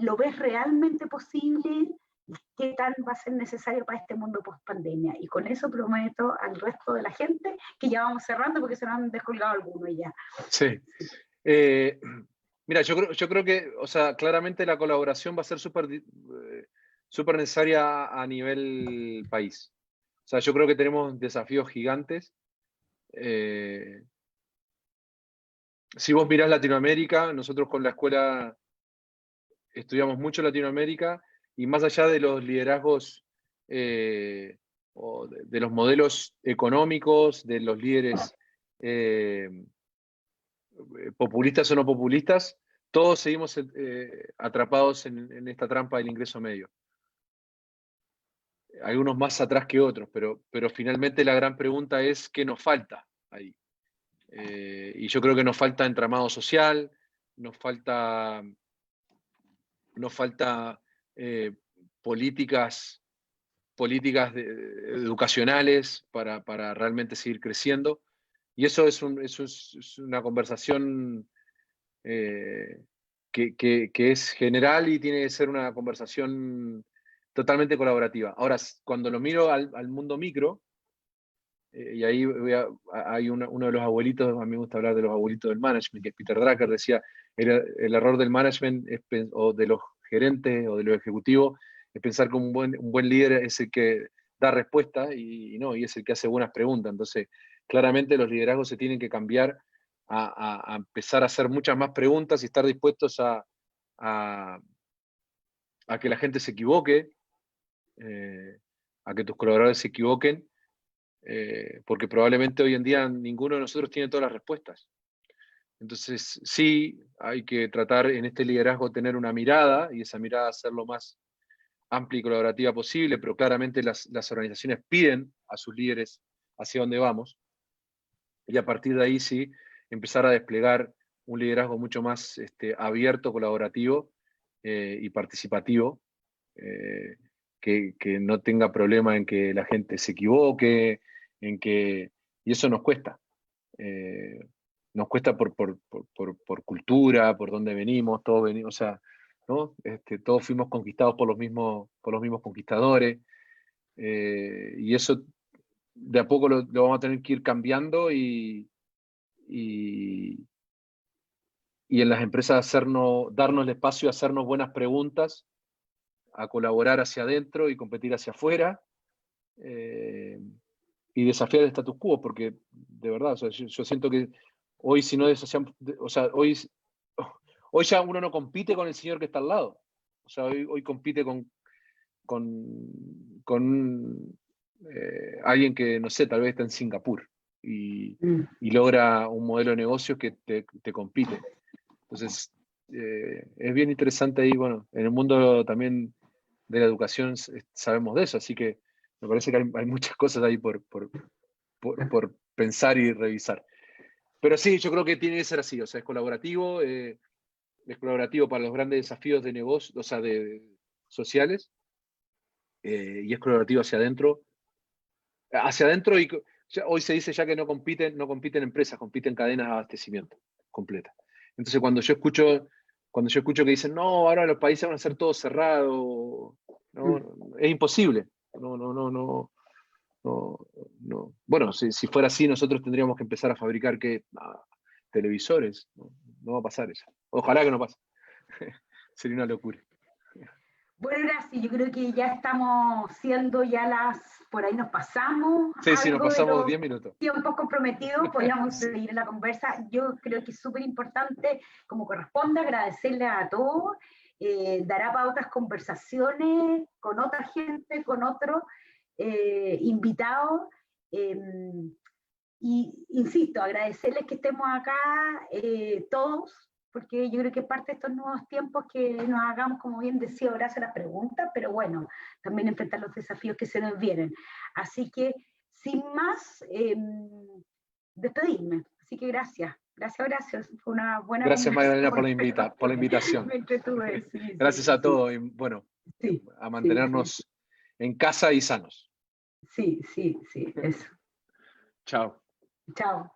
lo ves realmente posible? ¿Qué tan va a ser necesario para este mundo post-pandemia? Y con eso prometo al resto de la gente que ya vamos cerrando porque se nos han descolgado algunos ya. Sí. Mira, yo creo que, o sea, claramente la colaboración va a ser súper necesaria a nivel país. O sea, yo creo que tenemos desafíos gigantes. Si vos mirás Latinoamérica, nosotros con la escuela estudiamos mucho Latinoamérica, y más allá de los liderazgos o de los modelos económicos, de los líderes populistas o no populistas, todos seguimos atrapados en esta trampa del ingreso medio. Algunos más atrás que otros, pero finalmente la gran pregunta es ¿qué nos falta ahí? Y yo creo que nos falta entramado social, nos falta políticas educacionales para realmente seguir creciendo. Y eso es una conversación que es general y tiene que ser una conversación totalmente colaborativa. Ahora, cuando lo miro al mundo micro, y ahí hay uno de los abuelitos, a mí me gusta hablar de los abuelitos del management, que es Peter Drucker, decía, el error del management o de los gerentes o de los ejecutivos es pensar que un buen líder es el que da respuesta y es el que hace buenas preguntas. Entonces, claramente los liderazgos se tienen que cambiar a empezar a hacer muchas más preguntas y estar dispuestos a que la gente se equivoque, a que tus colaboradores se equivoquen, porque probablemente hoy en día ninguno de nosotros tiene todas las respuestas. Entonces, sí, hay que tratar en este liderazgo tener una mirada, y esa mirada hacer lo más amplia y colaborativa posible, pero claramente las organizaciones piden a sus líderes hacia dónde vamos, y a partir de ahí sí, empezar a desplegar un liderazgo mucho más abierto, colaborativo y participativo, que no tenga problema en que la gente se equivoque, y eso nos cuesta. Nos cuesta por cultura, por dónde venimos, todos venimos, o sea, ¿no? Todos fuimos conquistados por los mismos conquistadores, y eso de a poco lo vamos a tener que ir cambiando, y en las empresas darnos el espacio a hacernos buenas preguntas, a colaborar hacia adentro y competir hacia afuera, y desafiar el status quo, porque de verdad, o sea, yo siento que hoy si no desasociamos, o sea, hoy ya uno no compite con el señor que está al lado, o sea, hoy compite con alguien que, no sé, tal vez está en Singapur y logra un modelo de negocio que te compite. Entonces, es bien interesante ahí, bueno, en el mundo también de la educación sabemos de eso, así que me parece que hay muchas cosas ahí por pensar y revisar. Pero sí, yo creo que tiene que ser así, o sea, es colaborativo para los grandes desafíos de negocio, o sea, sociales, y es colaborativo hacia adentro. Y hoy se dice ya que no compiten empresas, compiten cadenas de abastecimiento completas. Entonces, cuando yo escucho que dicen, no, ahora los países van a ser todos cerrados, no, es imposible. No. Bueno, si fuera así, nosotros tendríamos que empezar a fabricar televisores. No va a pasar eso. Ojalá que no pase. Sería una locura. Bueno, gracias. Yo creo que ya estamos siendo por ahí nos pasamos. Sí, nos pasamos 10 minutos. Tiempos comprometidos, podríamos seguir en la conversa. Yo creo que es súper importante, como corresponde, agradecerle a todos. Dará para otras conversaciones con otra gente, con otros invitados. Y insisto, agradecerles que estemos acá todos, porque yo creo que parte de estos nuevos tiempos que nos hagamos, como bien decía Horacio, las preguntas, pero bueno, también enfrentar los desafíos que se nos vienen. Así que, sin más, despedirme. Así que gracias. Gracias, Horacio. Fue una buena Gracias, Magdalena, por la invitación. Me entretuve, sí, Gracias a todos y bueno, sí, a mantenernos en casa y sanos. sí, eso. Chao. Chao.